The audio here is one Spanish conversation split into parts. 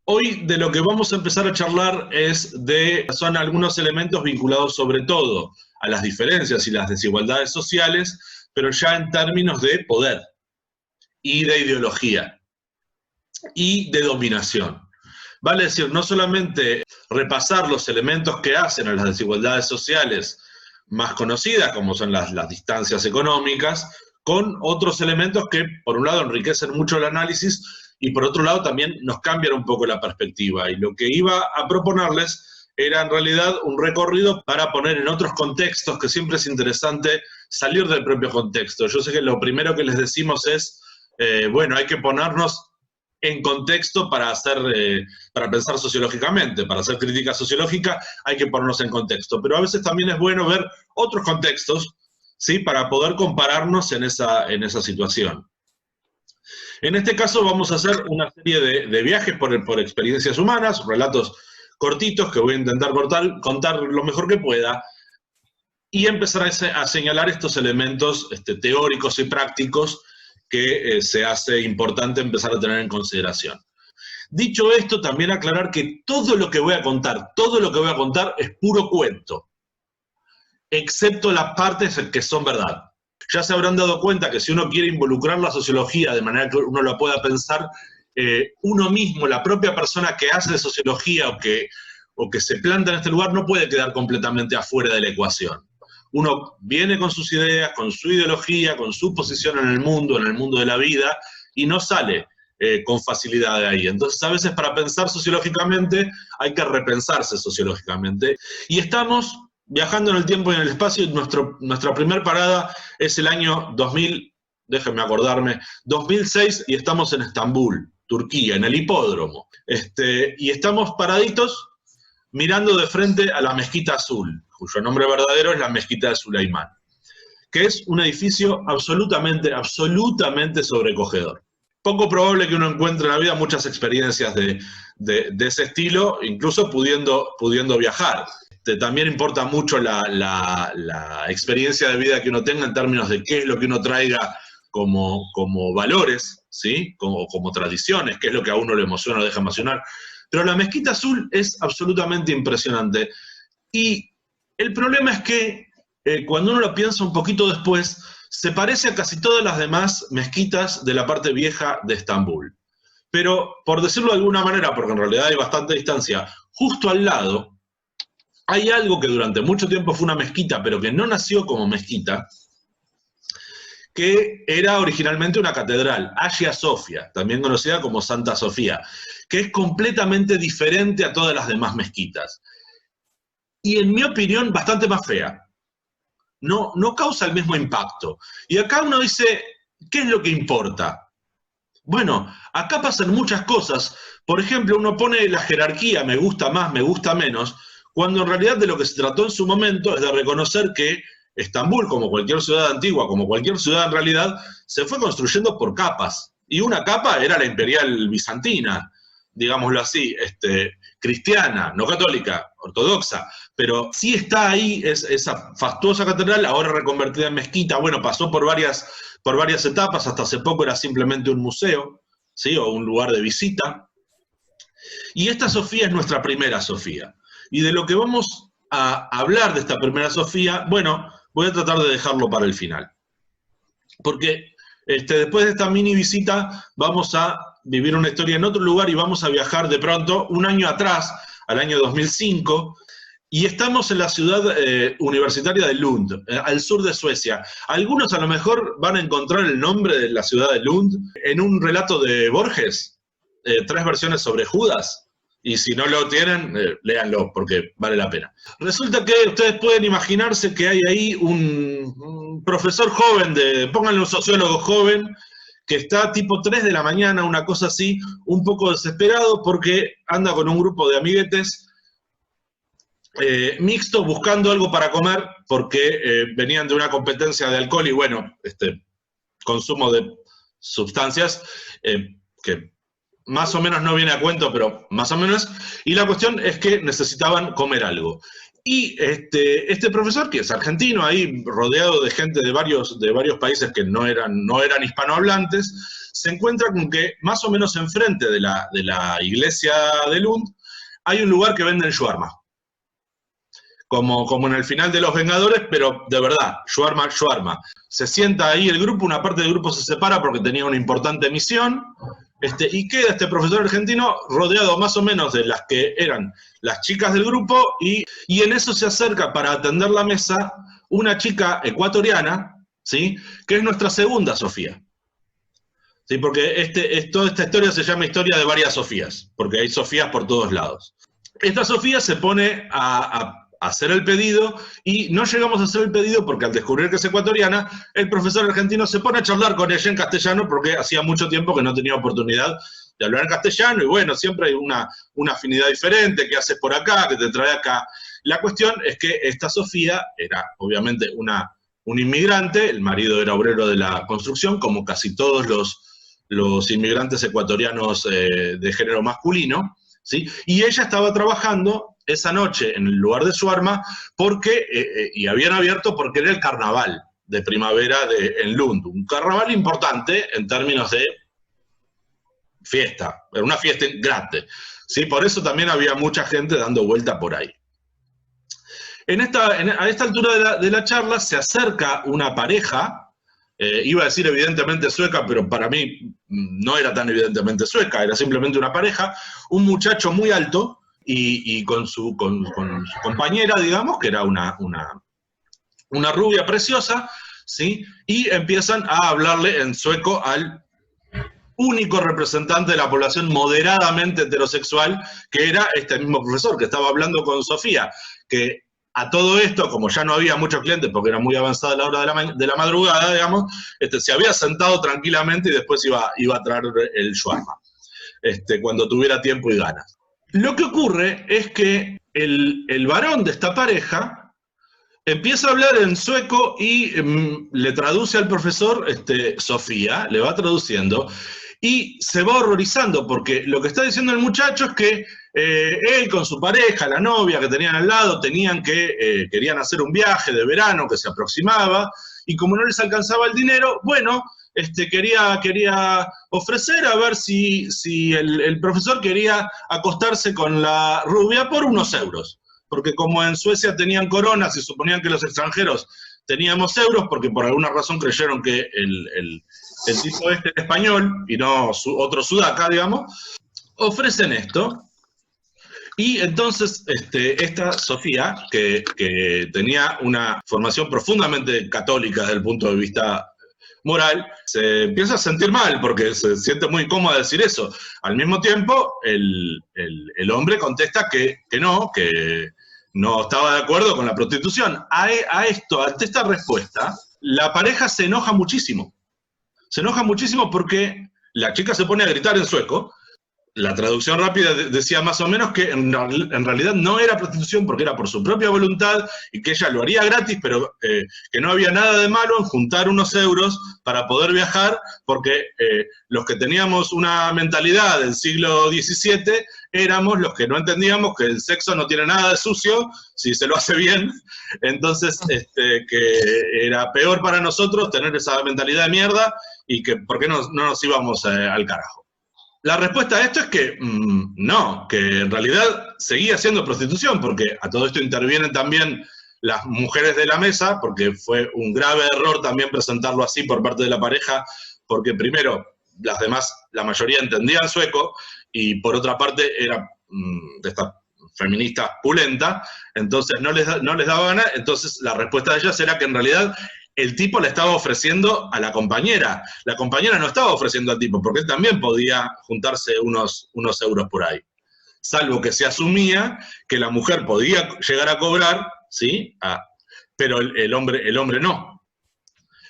Hoy de lo que vamos a empezar a charlar son algunos elementos vinculados sobre todo a las diferencias y las desigualdades sociales, pero ya en términos de poder y de ideología y de dominación. Vale decir, no solamente repasar los elementos que hacen a las desigualdades sociales más conocidas, como son las distancias económicas, con otros elementos que, por un lado, enriquecen mucho el análisis y, por otro lado, también nos cambian un poco la perspectiva. Y lo que iba a proponerles era, en realidad, un recorrido para poner en otros contextos, que siempre es interesante salir del propio contexto. Yo sé que lo primero que les decimos es, bueno, hay que ponernos en contexto para pensar sociológicamente, para hacer crítica sociológica hay que ponernos en contexto, pero a veces también es bueno ver otros contextos, ¿sí? Para poder compararnos en esa situación. En este caso vamos a hacer una serie de viajes por experiencias humanas, relatos cortitos que voy a intentar contar lo mejor que pueda, y empezar a señalar estos elementos teóricos y prácticos que se hace importante empezar a tener en consideración. Dicho esto, también aclarar que todo lo que voy a contar es puro cuento, excepto las partes que son verdad. Ya se habrán dado cuenta que si uno quiere involucrar la sociología de manera que uno la pueda pensar, uno mismo, la propia persona que hace sociología o que se planta en este lugar, no puede quedar completamente afuera de la ecuación. Uno viene con sus ideas, con su ideología, con su posición en el mundo de la vida, y no sale con facilidad de ahí. Entonces, a veces para pensar sociológicamente hay que repensarse sociológicamente. Y estamos viajando en el tiempo y en el espacio. Nuestra primera parada es el año 2000, déjenme acordarme, 2006, y estamos en Estambul, Turquía, en el hipódromo. Y estamos paraditos mirando de frente a la Mezquita Azul, cuyo nombre verdadero es la Mezquita de Sulaimán, que es un edificio absolutamente sobrecogedor. Poco probable que uno encuentre en la vida muchas experiencias de ese estilo, incluso pudiendo viajar. También importa mucho la experiencia de vida que uno tenga en términos de qué es lo que uno traiga como valores, ¿sí? como tradiciones, qué es lo que a uno le emociona o lo deja emocionar. Pero la Mezquita Azul es absolutamente impresionante. Y el problema es que cuando uno lo piensa un poquito después, se parece a casi todas las demás mezquitas de la parte vieja de Estambul. Pero, por decirlo de alguna manera, porque en realidad hay bastante distancia, justo al lado hay algo que durante mucho tiempo fue una mezquita, pero que no nació como mezquita, que era originalmente una catedral, Hagia Sophia, también conocida como Santa Sofía, que es completamente diferente a todas las demás mezquitas. Y en mi opinión, bastante más fea. No causa el mismo impacto. Y acá uno dice, ¿qué es lo que importa? Bueno, acá pasan muchas cosas. Por ejemplo, uno pone la jerarquía, me gusta más, me gusta menos, cuando en realidad de lo que se trató en su momento es de reconocer que Estambul, como cualquier ciudad antigua, como cualquier ciudad en realidad, se fue construyendo por capas. Y una capa era la imperial bizantina, digámoslo así, cristiana, no católica, ortodoxa, pero sí está ahí esa fastuosa catedral, ahora reconvertida en mezquita. Bueno, pasó por varias etapas, hasta hace poco era simplemente un museo, ¿sí? O un lugar de visita. Y esta Sofía es nuestra primera Sofía. Y de lo que vamos a hablar de esta primera Sofía, bueno, voy a tratar de dejarlo para el final. Porque después de esta mini visita vamos a vivir una historia en otro lugar y vamos a viajar de pronto un año atrás, al año 2005, y estamos en la ciudad universitaria de Lund, al sur de Suecia. Algunos a lo mejor van a encontrar el nombre de la ciudad de Lund en un relato de Borges, 3 versiones sobre Judas. Y si no lo tienen, léanlo, porque vale la pena. Resulta que ustedes pueden imaginarse que hay ahí un profesor joven, pónganle un sociólogo joven, que está tipo 3 de la mañana, una cosa así, un poco desesperado porque anda con un grupo de amiguetes mixtos buscando algo para comer porque venían de una competencia de alcohol y bueno, consumo de sustancias que más o menos no viene a cuento, pero más o menos, y la cuestión es que necesitaban comer algo. Y este profesor, que es argentino, ahí rodeado de gente de varios países que no eran hispanohablantes, se encuentra con que más o menos enfrente de la iglesia de Lund hay un lugar que venden shawarma. Como en el final de Los Vengadores, pero de verdad, shawarma, shawarma. Se sienta ahí el grupo, una parte del grupo se separa porque tenía una importante misión, y queda este profesor argentino rodeado más o menos de las que eran las chicas del grupo, y en eso se acerca para atender la mesa una chica ecuatoriana, ¿sí? Que es nuestra segunda Sofía. ¿Sí? Porque toda esta historia se llama historia de varias Sofías, porque hay Sofías por todos lados. Esta Sofía se pone a hacer el pedido, y no llegamos a hacer el pedido porque al descubrir que es ecuatoriana, el profesor argentino se pone a charlar con ella en castellano porque hacía mucho tiempo que no tenía oportunidad de hablar en castellano, y bueno, siempre hay una afinidad diferente, ¿qué haces por acá?, ¿qué te trae acá? La cuestión es que esta Sofía era obviamente un inmigrante, el marido era obrero de la construcción, como casi todos los inmigrantes ecuatorianos de género masculino, ¿sí? Y ella estaba trabajando esa noche en el lugar de shawarma porque, y habían abierto porque era el carnaval de primavera en Lund, un carnaval importante en términos de fiesta, era una fiesta grande, ¿sí? Por eso también había mucha gente dando vuelta por ahí. A esta altura de la charla se acerca una pareja, iba a decir evidentemente sueca, pero para mí no era tan evidentemente sueca, era simplemente una pareja, un muchacho muy alto y con su compañera, digamos, que era una rubia preciosa, ¿sí? Y empiezan a hablarle en sueco al único representante de la población moderadamente heterosexual, que era este mismo profesor que estaba hablando con Sofía, que a todo esto, como ya no había muchos clientes porque era muy avanzada la hora de la madrugada, digamos, se había sentado tranquilamente y después iba a traer el shawarma, cuando tuviera tiempo y ganas. Lo que ocurre es que el varón de esta pareja empieza a hablar en sueco y le traduce al profesor, Sofía, le va traduciendo, y se va horrorizando, porque lo que está diciendo el muchacho es que él con su pareja, la novia que tenían al lado, querían hacer un viaje de verano que se aproximaba, y como no les alcanzaba el dinero, bueno, quería ofrecer a ver si el profesor quería acostarse con la rubia por unos euros. Porque como en Suecia tenían coronas y suponían que los extranjeros teníamos euros, porque por alguna razón creyeron que el tipo era español y no otro sudaca, digamos, ofrecen esto. Y entonces esta Sofía, que tenía una formación profundamente católica desde el punto de vista moral, se empieza a sentir mal porque se siente muy incómoda decir eso. Al mismo tiempo, el hombre contesta que no estaba de acuerdo con la prostitución. Ante esta respuesta, la pareja se enoja muchísimo. Se enoja muchísimo porque la chica se pone a gritar en sueco. La traducción rápida decía más o menos que en realidad no era prostitución porque era por su propia voluntad y que ella lo haría gratis, pero que no había nada de malo en juntar unos euros para poder viajar, porque los que teníamos una mentalidad del siglo XVII éramos los que no entendíamos que el sexo no tiene nada de sucio si se lo hace bien, entonces que era peor para nosotros tener esa mentalidad de mierda y que por qué no nos íbamos al carajo. La respuesta a esto es que no, que en realidad seguía siendo prostitución, porque a todo esto intervienen también las mujeres de la mesa, porque fue un grave error también presentarlo así por parte de la pareja, porque primero, las demás, la mayoría entendían sueco, y por otra parte era de estas feministas pulenta, entonces no les daba gana, entonces la respuesta de ellas era que en realidad el tipo le estaba ofreciendo a la compañera no estaba ofreciendo al tipo, porque él también podía juntarse unos euros por ahí, salvo que se asumía que la mujer podía llegar a cobrar, ¿sí? Pero el hombre no.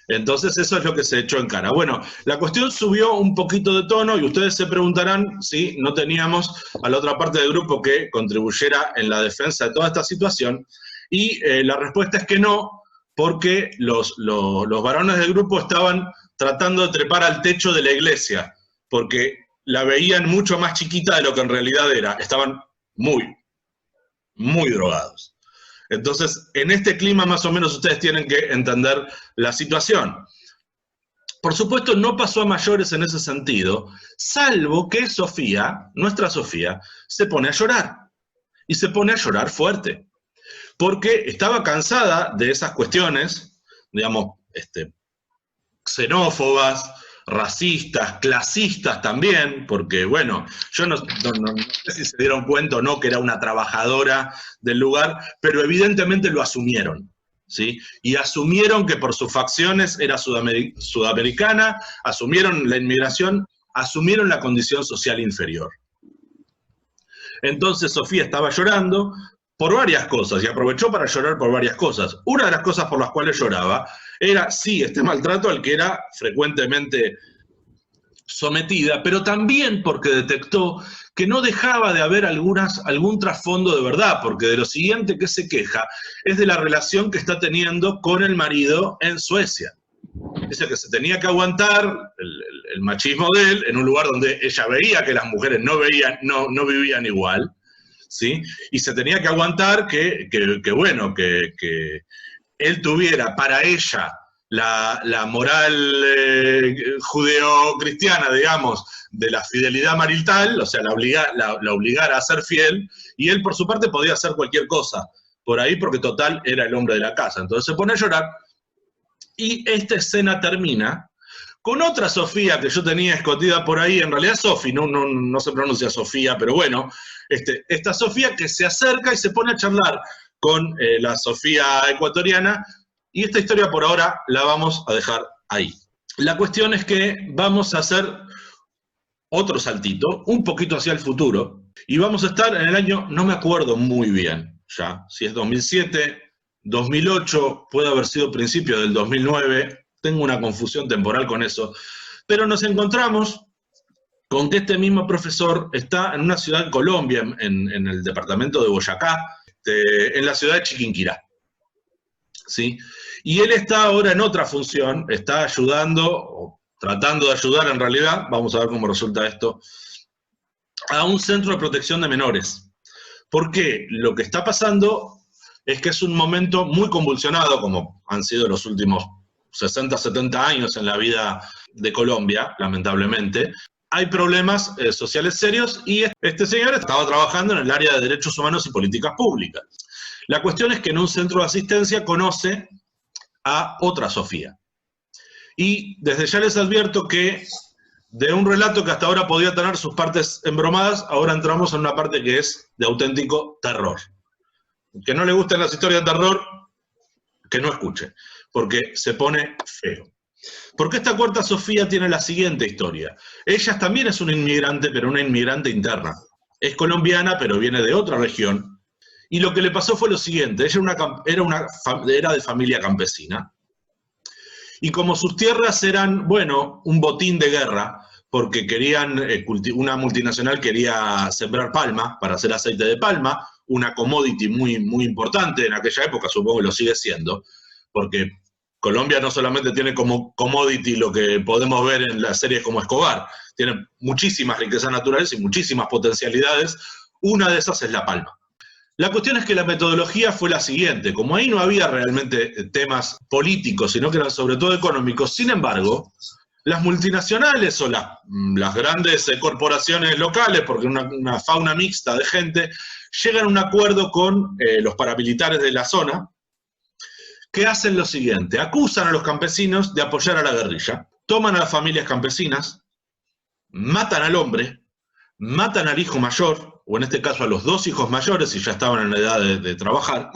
Entonces eso es lo que se echó en cara. Bueno, la cuestión subió un poquito de tono y ustedes se preguntarán si no teníamos a la otra parte del grupo que contribuyera en la defensa de toda esta situación, y la respuesta es que no, porque los varones del grupo estaban tratando de trepar al techo de la iglesia, porque la veían mucho más chiquita de lo que en realidad era. Estaban muy, muy drogados. Entonces, en este clima más o menos ustedes tienen que entender la situación. Por supuesto, no pasó a mayores en ese sentido, salvo que Sofía, nuestra Sofía, se pone a llorar. Y se pone a llorar fuerte. Porque estaba cansada de esas cuestiones, digamos, xenófobas, racistas, clasistas también, porque bueno, yo no sé si se dieron cuenta o no que era una trabajadora del lugar, pero evidentemente lo asumieron. ¿Sí? Y asumieron que por sus facciones era sudamericana, asumieron la inmigración, asumieron la condición social inferior. Entonces Sofía estaba llorando por varias cosas y aprovechó para llorar por varias cosas. Una de las cosas por las cuales lloraba era, sí, este maltrato al que era frecuentemente sometida, pero también porque detectó que no dejaba de haber algún trasfondo de verdad, porque de lo siguiente que se queja es de la relación que está teniendo con el marido en Suecia. Dice que se tenía que aguantar el machismo de él en un lugar donde ella veía que las mujeres no vivían igual, ¿sí? Y se tenía que aguantar que él tuviera para ella la moral judeo-cristiana, digamos, de la fidelidad marital, o sea, la obligara a ser fiel, y él por su parte podía hacer cualquier cosa por ahí, porque total era el hombre de la casa. Entonces se pone a llorar, y esta escena termina con otra Sofía que yo tenía escondida por ahí, en realidad Sofi, no se pronuncia Sofía, pero bueno, esta Sofía que se acerca y se pone a charlar con la Sofía ecuatoriana, y esta historia por ahora la vamos a dejar ahí. La cuestión es que vamos a hacer otro saltito, un poquito hacia el futuro, y vamos a estar en el año, no me acuerdo muy bien ya, si es 2007, 2008, puede haber sido principio del 2009, tengo una confusión temporal con eso, pero nos encontramos con que este mismo profesor está en una ciudad en Colombia, en el departamento de Boyacá, en la ciudad de Chiquinquirá, ¿sí? Y él está ahora en otra función, está ayudando, o tratando de ayudar en realidad, vamos a ver cómo resulta esto, a un centro de protección de menores. Porque lo que está pasando es que es un momento muy convulsionado, como han sido los últimos 60, 70 años en la vida de Colombia, lamentablemente. Hay problemas sociales serios y este señor estaba trabajando en el área de derechos humanos y políticas públicas. La cuestión es que en un centro de asistencia conoce a otra Sofía. Y desde ya les advierto que de un relato que hasta ahora podía tener sus partes embromadas, ahora entramos en una parte que es de auténtico terror. Que no le gusten las historias de terror, que no escuche, porque se pone feo. Porque esta cuarta Sofía tiene la siguiente historia. Ella también es una inmigrante, pero una inmigrante interna. Es colombiana, pero viene de otra región. Y lo que le pasó fue lo siguiente. Ella era de familia campesina. Y como sus tierras eran, bueno, un botín de guerra, porque querían, una multinacional quería sembrar palma para hacer aceite de palma, una commodity muy, muy importante en aquella época, supongo que lo sigue siendo, porque Colombia no solamente tiene como commodity lo que podemos ver en las series como Escobar, tiene muchísimas riquezas naturales y muchísimas potencialidades, una de esas es la palma. La cuestión es que la metodología fue la siguiente, como ahí no había realmente temas políticos, sino que eran sobre todo económicos, sin embargo, las multinacionales o las grandes corporaciones locales, porque una fauna mixta de gente, llegan a un acuerdo con los paramilitares de la zona, que hacen lo siguiente, acusan a los campesinos de apoyar a la guerrilla, toman a las familias campesinas, matan al hombre, matan al hijo mayor, o en este caso a los dos hijos mayores, si ya estaban en la edad de trabajar,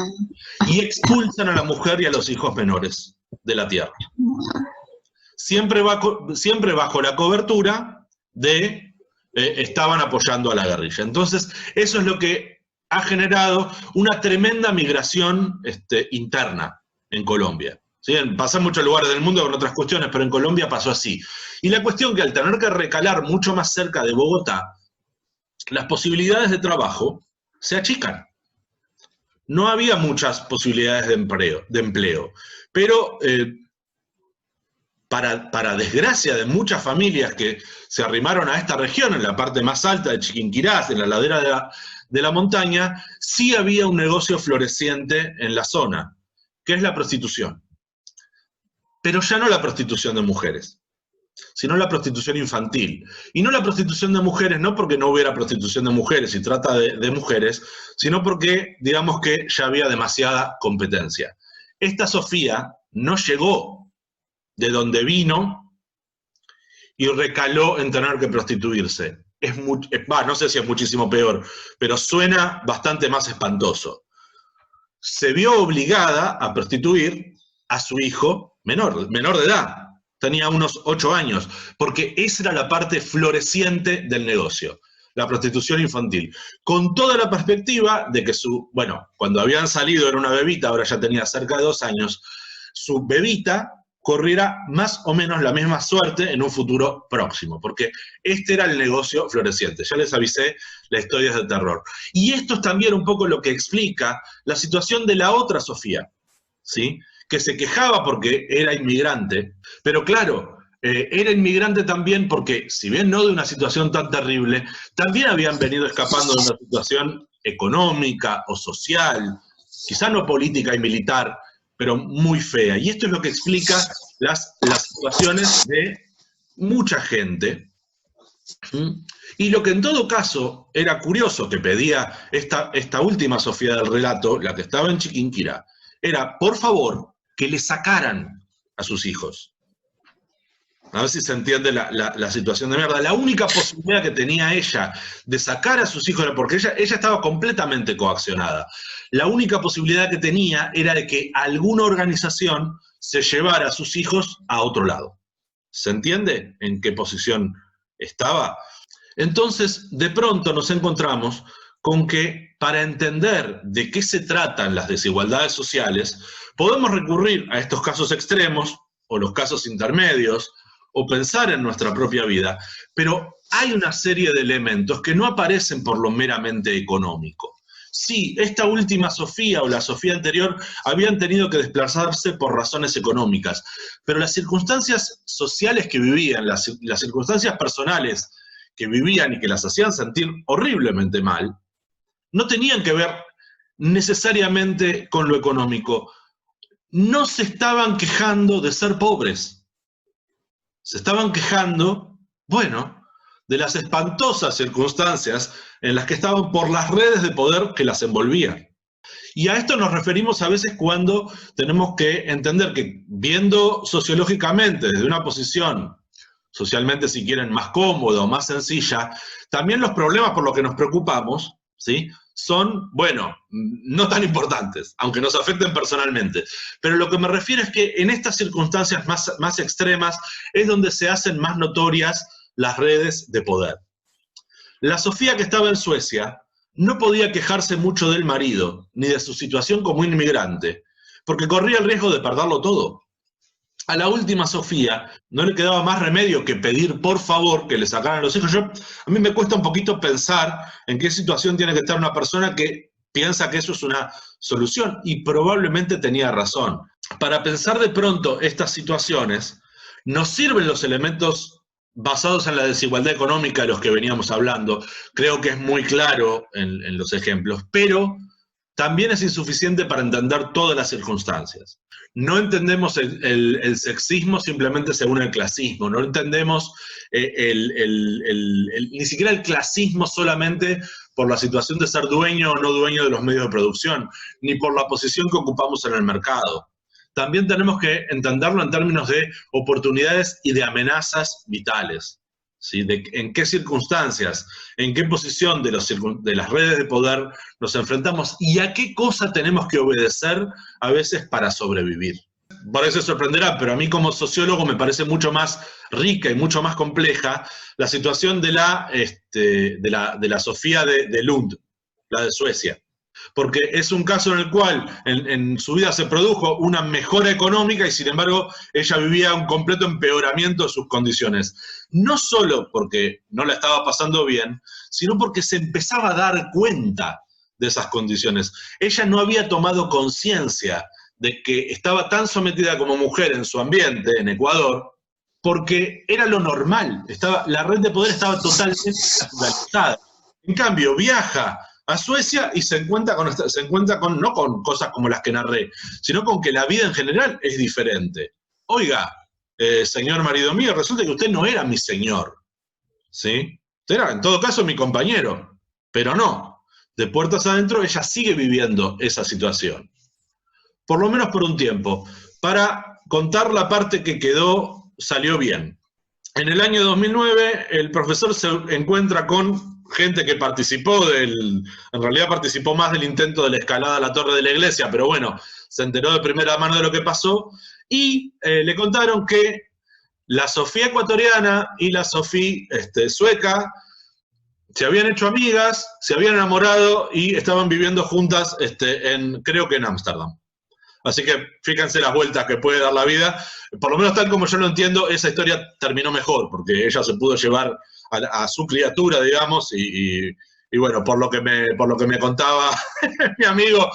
y expulsan a la mujer y a los hijos menores de la tierra. Siempre bajo la cobertura de estaban apoyando a la guerrilla. Entonces, eso es lo que ha generado una tremenda migración interna en Colombia. ¿Sí? Pasa en muchos lugares del mundo con otras cuestiones, pero en Colombia pasó así. Y la cuestión que al tener que recalar mucho más cerca de Bogotá, las posibilidades de trabajo se achican. No había muchas posibilidades de empleo, pero para desgracia de muchas familias que se arrimaron a esta región, en la parte más alta de Chiquinquirá, en la ladera de la montaña, sí había un negocio floreciente en la zona, que es la prostitución. Pero ya no la prostitución de mujeres, sino la prostitución infantil. Y no la prostitución de mujeres, no porque no hubiera prostitución de mujeres y trata de mujeres, sino porque, digamos que ya había demasiada competencia. Esta Sofía no llegó de donde vino y recaló en tener que prostituirse. No sé si es muchísimo peor, pero suena bastante más espantoso. Se vio obligada a prostituir a su hijo menor de edad. Tenía unos 8 años, porque esa era la parte floreciente del negocio, la prostitución infantil, con toda la perspectiva de que cuando habían salido era una bebita, ahora ya tenía cerca de 2 años, su bebita corriera más o menos la misma suerte en un futuro próximo, porque este era el negocio floreciente. Ya les avisé, la historia es de terror. Y esto es también un poco lo que explica la situación de la otra Sofía, ¿sí? Que se quejaba porque era inmigrante, pero claro, era inmigrante también porque, si bien no de una situación tan terrible, también habían venido escapando de una situación económica o social, quizá no política y militar, pero muy fea. Y esto es lo que explica las situaciones de mucha gente. Y lo que en todo caso era curioso que pedía esta última Sofía del relato, la que estaba en Chiquinquirá, era, por favor, que le sacaran a sus hijos. A ver si se entiende la situación de mierda. La única posibilidad que tenía ella de sacar a sus hijos era porque ella estaba completamente coaccionada. La única posibilidad que tenía era de que alguna organización se llevara a sus hijos a otro lado. ¿Se entiende en qué posición estaba? Entonces, de pronto nos encontramos con que para entender de qué se tratan las desigualdades sociales, podemos recurrir a estos casos extremos o los casos intermedios, o pensar en nuestra propia vida, pero hay una serie de elementos que no aparecen por lo meramente económico. Sí, esta última Sofía o la Sofía anterior habían tenido que desplazarse por razones económicas, pero las circunstancias sociales que vivían, las circunstancias personales que vivían y que las hacían sentir horriblemente mal, no tenían que ver necesariamente con lo económico. No se estaban quejando de ser pobres. Se estaban quejando, de las espantosas circunstancias en las que estaban por las redes de poder que las envolvían. Y a esto nos referimos a veces cuando tenemos que entender que, viendo sociológicamente desde una posición socialmente, si quieren, más cómoda o más sencilla, también los problemas por los que nos preocupamos, ¿sí?, son, no tan importantes, aunque nos afecten personalmente. Pero lo que me refiero es que en estas circunstancias más extremas es donde se hacen más notorias las redes de poder. La Sofía que estaba en Suecia no podía quejarse mucho del marido, ni de su situación como inmigrante, porque corría el riesgo de perderlo todo. A la última Sofía no le quedaba más remedio que pedir por favor que le sacaran a los hijos. A mí me cuesta un poquito pensar en qué situación tiene que estar una persona que piensa que eso es una solución, y probablemente tenía razón. Para pensar de pronto estas situaciones, nos sirven los elementos basados en la desigualdad económica de los que veníamos hablando. Creo que es muy claro en los ejemplos, pero también es insuficiente para entender todas las circunstancias. No entendemos el sexismo simplemente según el clasismo, no entendemos ni siquiera el clasismo solamente por la situación de ser dueño o no dueño de los medios de producción, ni por la posición que ocupamos en el mercado. También tenemos que entenderlo en términos de oportunidades y de amenazas vitales. ¿Sí? En qué circunstancias, en qué posición de las redes de poder nos enfrentamos y a qué cosa tenemos que obedecer a veces para sobrevivir. Por eso se sorprenderá, pero a mí como sociólogo me parece mucho más rica y mucho más compleja la situación de la Sofía de Lund, la de Suecia. Porque es un caso en el cual en su vida se produjo una mejora económica y sin embargo ella vivía un completo empeoramiento de sus condiciones. No solo porque no la estaba pasando bien, sino porque se empezaba a dar cuenta de esas condiciones. Ella no había tomado conciencia de que estaba tan sometida como mujer en su ambiente, en Ecuador, porque era lo normal. La red de poder estaba totalmente naturalizada. En cambio, viaja a Suecia y se encuentra con, no con cosas como las que narré, sino con que la vida en general es diferente. Oiga, señor marido mío, resulta que usted no era mi señor, ¿sí? Usted era, en todo caso, mi compañero, pero no. De puertas adentro, ella sigue viviendo esa situación. Por lo menos por un tiempo. Para contar la parte que quedó, salió bien. En el año 2009, el profesor se encuentra con gente que participó en realidad participó más del intento de la escalada a la torre de la iglesia, pero bueno, se enteró de primera mano de lo que pasó, y le contaron que la Sofía ecuatoriana y la Sofía sueca se habían hecho amigas, se habían enamorado y estaban viviendo juntas, creo que en Ámsterdam. Así que fíjense las vueltas que puede dar la vida. Por lo menos tal como yo lo entiendo, esa historia terminó mejor, porque ella se pudo llevar a su criatura, digamos, y bueno, por lo que me contaba mi amigo,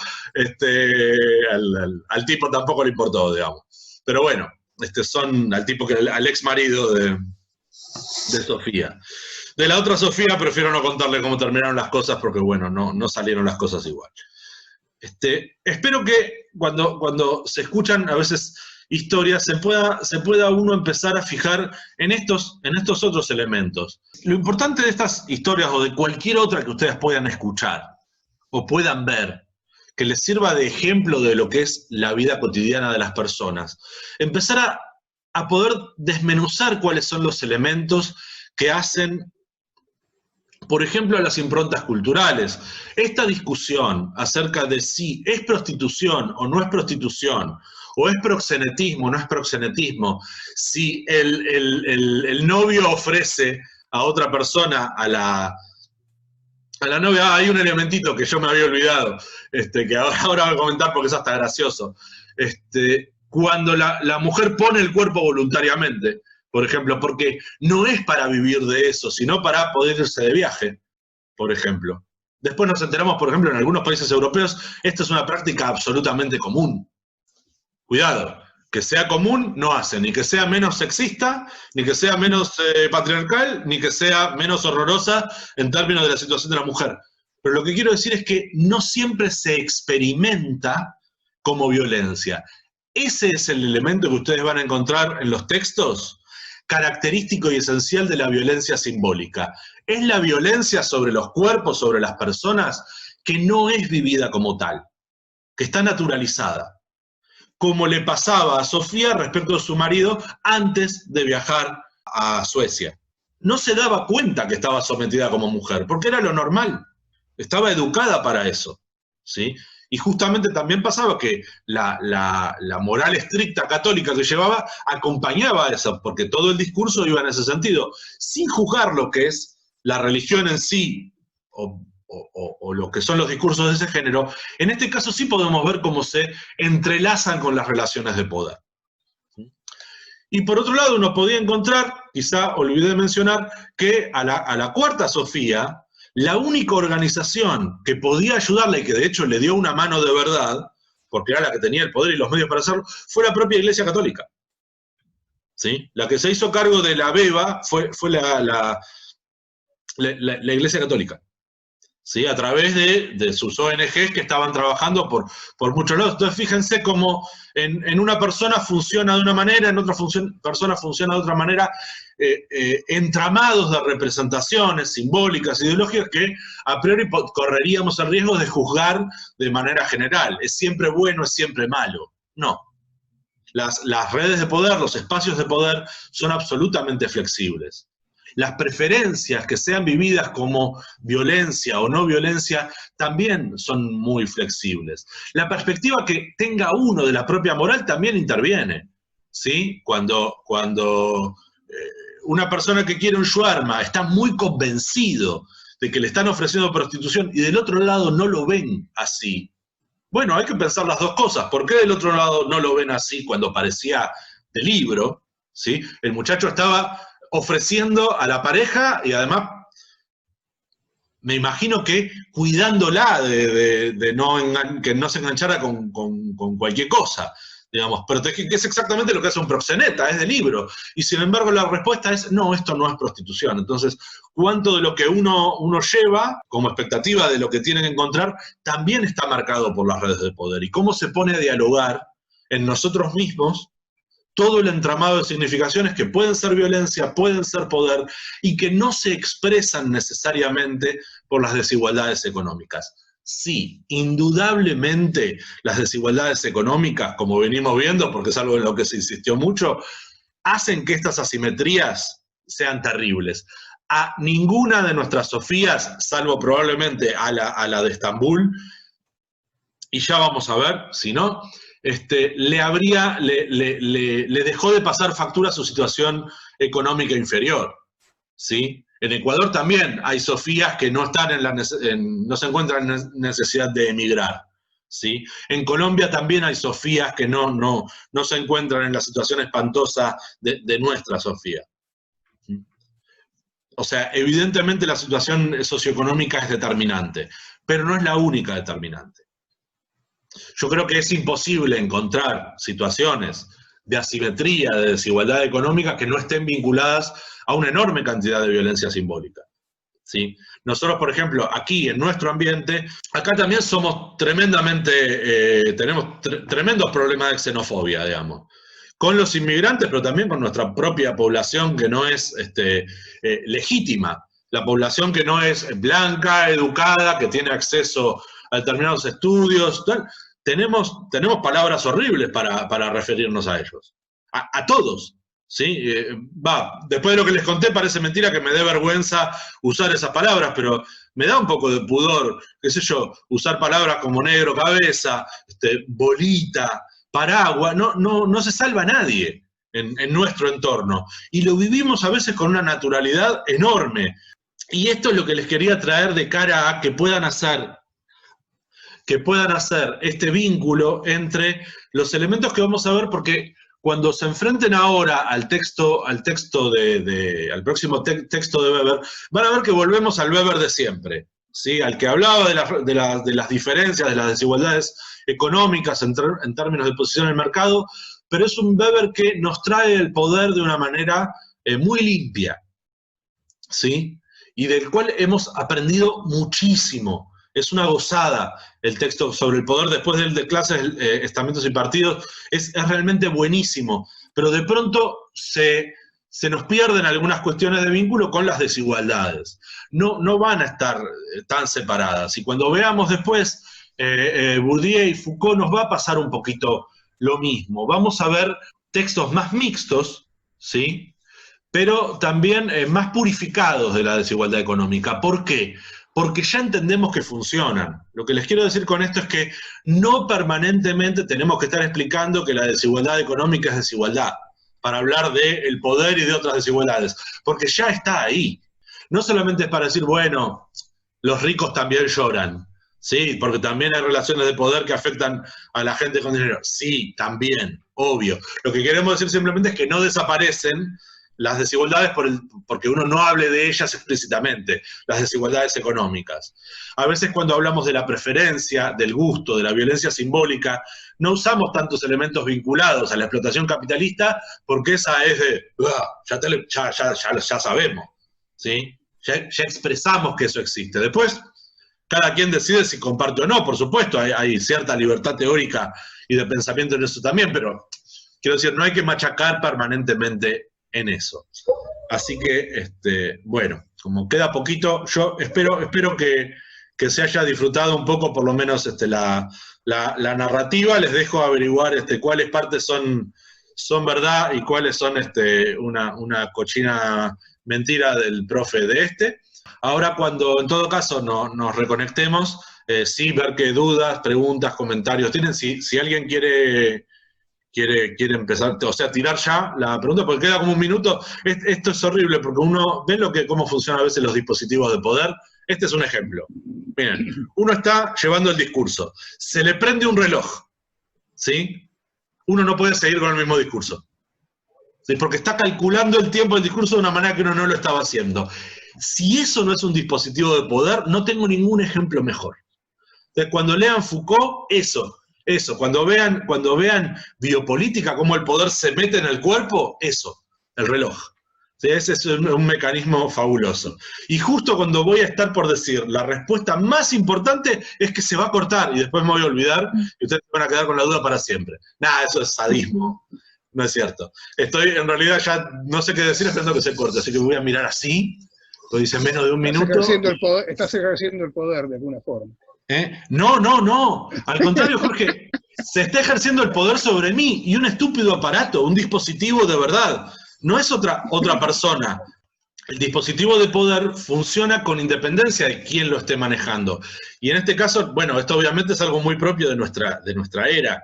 al tipo tampoco le importó, digamos. Pero bueno, al ex marido de Sofía. De la otra Sofía prefiero no contarle cómo terminaron las cosas, porque bueno, no salieron las cosas igual. Espero que cuando se escuchan a veces historias se pueda uno empezar a fijar en estos otros elementos. Lo importante de estas historias o de cualquier otra que ustedes puedan escuchar o puedan ver, que les sirva de ejemplo de lo que es la vida cotidiana de las personas, empezar a poder desmenuzar cuáles son los elementos que hacen, por ejemplo, a las improntas culturales. Esta discusión acerca de si es prostitución o no es prostitución, o es proxenetismo o no es proxenetismo, si el novio ofrece a otra persona, a la novia, hay un elementito que yo me había olvidado, que ahora voy a comentar porque es hasta gracioso. Cuando la mujer pone el cuerpo voluntariamente, por ejemplo, porque no es para vivir de eso, sino para poder irse de viaje, por ejemplo. Después nos enteramos, por ejemplo, en algunos países europeos, esto es una práctica absolutamente común. Cuidado, que sea común no hace ni que sea menos sexista, ni que sea menos patriarcal, ni que sea menos horrorosa en términos de la situación de la mujer. Pero lo que quiero decir es que no siempre se experimenta como violencia. Ese es el elemento que ustedes van a encontrar en los textos, característico y esencial de la violencia simbólica. Es la violencia sobre los cuerpos, sobre las personas, que no es vivida como tal, que está naturalizada, como le pasaba a Sofía respecto a su marido antes de viajar a Suecia. No se daba cuenta que estaba sometida como mujer, porque era lo normal, estaba educada para eso, ¿sí? Y justamente también pasaba que la moral estricta católica que llevaba acompañaba a eso, porque todo el discurso iba en ese sentido, sin juzgar lo que es la religión en sí, o lo que son los discursos de ese género. En este caso sí podemos ver cómo se entrelazan con las relaciones de poder. Y por otro lado uno podía encontrar, quizá olvidé de mencionar, que a la cuarta Sofía, la única organización que podía ayudarle y que de hecho le dio una mano de verdad, porque era la que tenía el poder y los medios para hacerlo, fue la propia Iglesia Católica. ¿Sí? La que se hizo cargo de la beba fue la Iglesia Católica. ¿Sí? A través de sus ONGs que estaban trabajando por muchos lados. Entonces fíjense cómo en una persona funciona de una manera, en otra persona funciona de otra manera, entramados de representaciones simbólicas, ideológicas, que a priori correríamos el riesgo de juzgar de manera general. ¿Es siempre bueno, es siempre malo? No. Las redes de poder, los espacios de poder son absolutamente flexibles. Las preferencias que sean vividas como violencia o no violencia también son muy flexibles. La perspectiva que tenga uno de la propia moral también interviene, ¿sí? Cuando una persona que quiere un shawarma está muy convencido de que le están ofreciendo prostitución y del otro lado no lo ven así. Bueno, hay que pensar las dos cosas. ¿Por qué del otro lado no lo ven así cuando parecía de libro? ¿Sí? El muchacho estaba ofreciendo a la pareja y además me imagino que cuidándola de que no se enganchara con cualquier cosa. digamos, pero que es exactamente lo que hace un proxeneta, es de libro. Y sin embargo la respuesta es, no, esto no es prostitución. Entonces, ¿cuánto de lo que uno lleva como expectativa de lo que tiene que encontrar también está marcado por las redes de poder? Y cómo se pone a dialogar en nosotros mismos todo el entramado de significaciones que pueden ser violencia, pueden ser poder, y que no se expresan necesariamente por las desigualdades económicas. Sí, indudablemente las desigualdades económicas, como venimos viendo, porque es algo en lo que se insistió mucho, hacen que estas asimetrías sean terribles. A ninguna de nuestras Sofías, salvo probablemente a la de Estambul, y ya vamos a ver, si no, le dejó de pasar factura a su situación económica inferior, ¿sí? En Ecuador también hay Sofías que no están no se encuentran en necesidad de emigrar, ¿sí? En Colombia también hay Sofías que no se encuentran en la situación espantosa de nuestra Sofía. O sea, evidentemente la situación socioeconómica es determinante, pero no es la única determinante. Yo creo que es imposible encontrar situaciones de asimetría, de desigualdad económica que no estén vinculadas a una enorme cantidad de violencia simbólica, ¿sí? Nosotros, por ejemplo, aquí en nuestro ambiente, acá también somos tremendamente, tenemos tremendos problemas de xenofobia, digamos, con los inmigrantes, pero también con nuestra propia población que no es legítima, la población que no es blanca, educada, que tiene acceso a determinados estudios, tal. Tenemos palabras horribles para referirnos a ellos, a todos, ¿sí? Después de lo que les conté parece mentira que me dé vergüenza usar esas palabras, pero me da un poco de pudor, qué sé yo, usar palabras como negro cabeza, bolita, paraguas, no se salva a nadie en nuestro entorno, y lo vivimos a veces con una naturalidad enorme, y esto es lo que les quería traer de cara a que puedan hacer este vínculo entre los elementos que vamos a ver, porque cuando se enfrenten ahora al próximo texto de Weber, van a ver que volvemos al Weber de siempre, ¿sí? Al que hablaba de las diferencias, de las desigualdades económicas en términos de posición en el mercado, pero es un Weber que nos trae el poder de una manera muy limpia, ¿sí? Y del cual hemos aprendido muchísimo. Es una gozada el texto sobre el poder después del de clases, estamentos y partidos, es realmente buenísimo, pero de pronto se nos pierden algunas cuestiones de vínculo con las desigualdades. No van a estar tan separadas, y cuando veamos después Bourdieu y Foucault nos va a pasar un poquito lo mismo. Vamos a ver textos más mixtos, ¿sí? Pero también más purificados de la desigualdad económica. ¿Por qué? Porque ya entendemos que funcionan. Lo que les quiero decir con esto es que no permanentemente tenemos que estar explicando que la desigualdad económica es desigualdad, para hablar del poder y de otras desigualdades, porque ya está ahí. No solamente es para decir, bueno, los ricos también lloran, ¿sí? Porque también hay relaciones de poder que afectan a la gente con dinero. Sí, también, obvio. Lo que queremos decir simplemente es que no desaparecen las desigualdades porque uno no hable de ellas explícitamente, las desigualdades económicas. A veces cuando hablamos de la preferencia, del gusto, de la violencia simbólica, no usamos tantos elementos vinculados a la explotación capitalista porque esa es de, ya sabemos, ¿sí? Ya expresamos que eso existe. Después, cada quien decide si comparte o no, por supuesto, hay cierta libertad teórica y de pensamiento en eso también, pero quiero decir, no hay que machacar permanentemente en eso. Así que, bueno, como queda poquito, yo espero que se haya disfrutado un poco, por lo menos, la narrativa. Les dejo averiguar cuáles partes son verdad y cuáles son una cochina mentira del profe de Ahora, cuando en todo caso nos reconectemos, sí, ver qué dudas, preguntas, comentarios tienen. Si alguien quiere empezar, o sea, tirar ya la pregunta, porque queda como un minuto. Esto es horrible, porque uno ve cómo funcionan a veces los dispositivos de poder. Este es un ejemplo. Miren, uno está llevando el discurso, se le prende un reloj, ¿sí? Uno no puede seguir con el mismo discurso, ¿sí? Porque está calculando el tiempo del discurso de una manera que uno no lo estaba haciendo. Si eso no es un dispositivo de poder, no tengo ningún ejemplo mejor. Entonces, cuando lean Foucault, eso, Eso, cuando vean biopolítica, cómo el poder se mete en el cuerpo, eso, el reloj. Sí, ese es un mecanismo fabuloso. Y justo cuando voy a estar por decir la respuesta más importante es que se va a cortar y después me voy a olvidar y ustedes van a quedar con la duda para siempre. Nada, eso es sadismo. No es cierto. En realidad ya no sé qué decir esperando que se corte, así que voy a mirar así, lo dice menos de un minuto. Estás ejerciendo el poder de alguna forma. No. Al contrario, Jorge, se está ejerciendo el poder sobre mí y un estúpido aparato, un dispositivo de verdad. No es otra persona. El dispositivo de poder funciona con independencia de quién lo esté manejando. Y en este caso, bueno, esto obviamente es algo muy propio de nuestra era,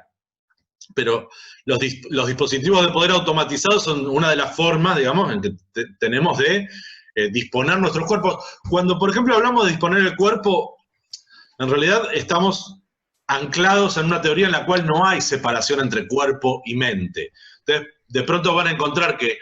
pero los dispositivos de poder automatizados son una de las formas, digamos, en que tenemos de disponer nuestros cuerpos. Cuando, por ejemplo, hablamos de disponer el cuerpo, en realidad estamos anclados en una teoría en la cual no hay separación entre cuerpo y mente. Entonces, de pronto van a encontrar que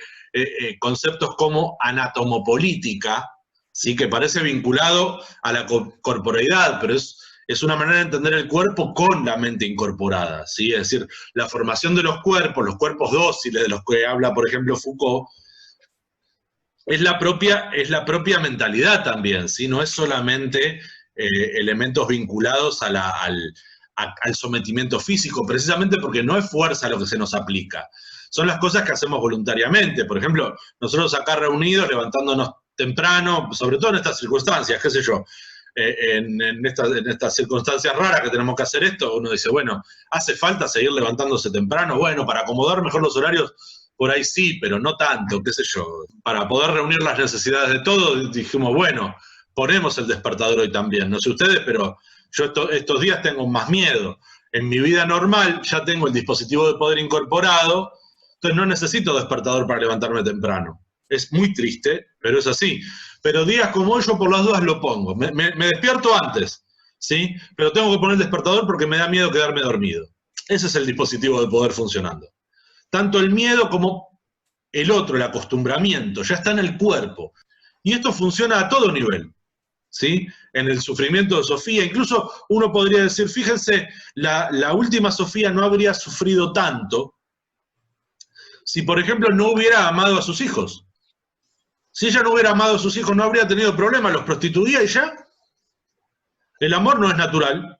conceptos como anatomopolítica, ¿sí? Que parece vinculado a la corporeidad, pero es una manera de entender el cuerpo con la mente incorporada, ¿sí? Es decir, la formación de los cuerpos dóciles de los que habla, por ejemplo, Foucault, es la propia mentalidad también, ¿sí? No es solamente elementos vinculados al sometimiento físico, precisamente porque no es fuerza lo que se nos aplica. Son las cosas que hacemos voluntariamente. Por ejemplo, nosotros acá reunidos, levantándonos temprano, sobre todo en estas circunstancias, qué sé yo, en estas circunstancias raras que tenemos que hacer esto, uno dice, bueno, ¿hace falta seguir levantándose temprano? Bueno, para acomodar mejor los horarios, por ahí sí, pero no tanto, qué sé yo. Para poder reunir las necesidades de todos, dijimos, bueno, ponemos el despertador hoy también. No sé ustedes, pero yo estos días tengo más miedo. En mi vida normal ya tengo el dispositivo de poder incorporado, entonces no necesito despertador para levantarme temprano. Es muy triste, pero es así. Pero días como hoy yo por las dudas lo pongo. Me despierto antes, ¿sí? Pero tengo que poner el despertador porque me da miedo quedarme dormido. Ese es el dispositivo de poder funcionando. Tanto el miedo como el otro, el acostumbramiento, ya está en el cuerpo. Y esto funciona a todo nivel, ¿sí? En el sufrimiento de Sofía, incluso uno podría decir, fíjense, la última Sofía no habría sufrido tanto si, por ejemplo, no hubiera amado a sus hijos. Si ella no hubiera amado a sus hijos, no habría tenido problemas, los prostituía y ya. El amor no es natural.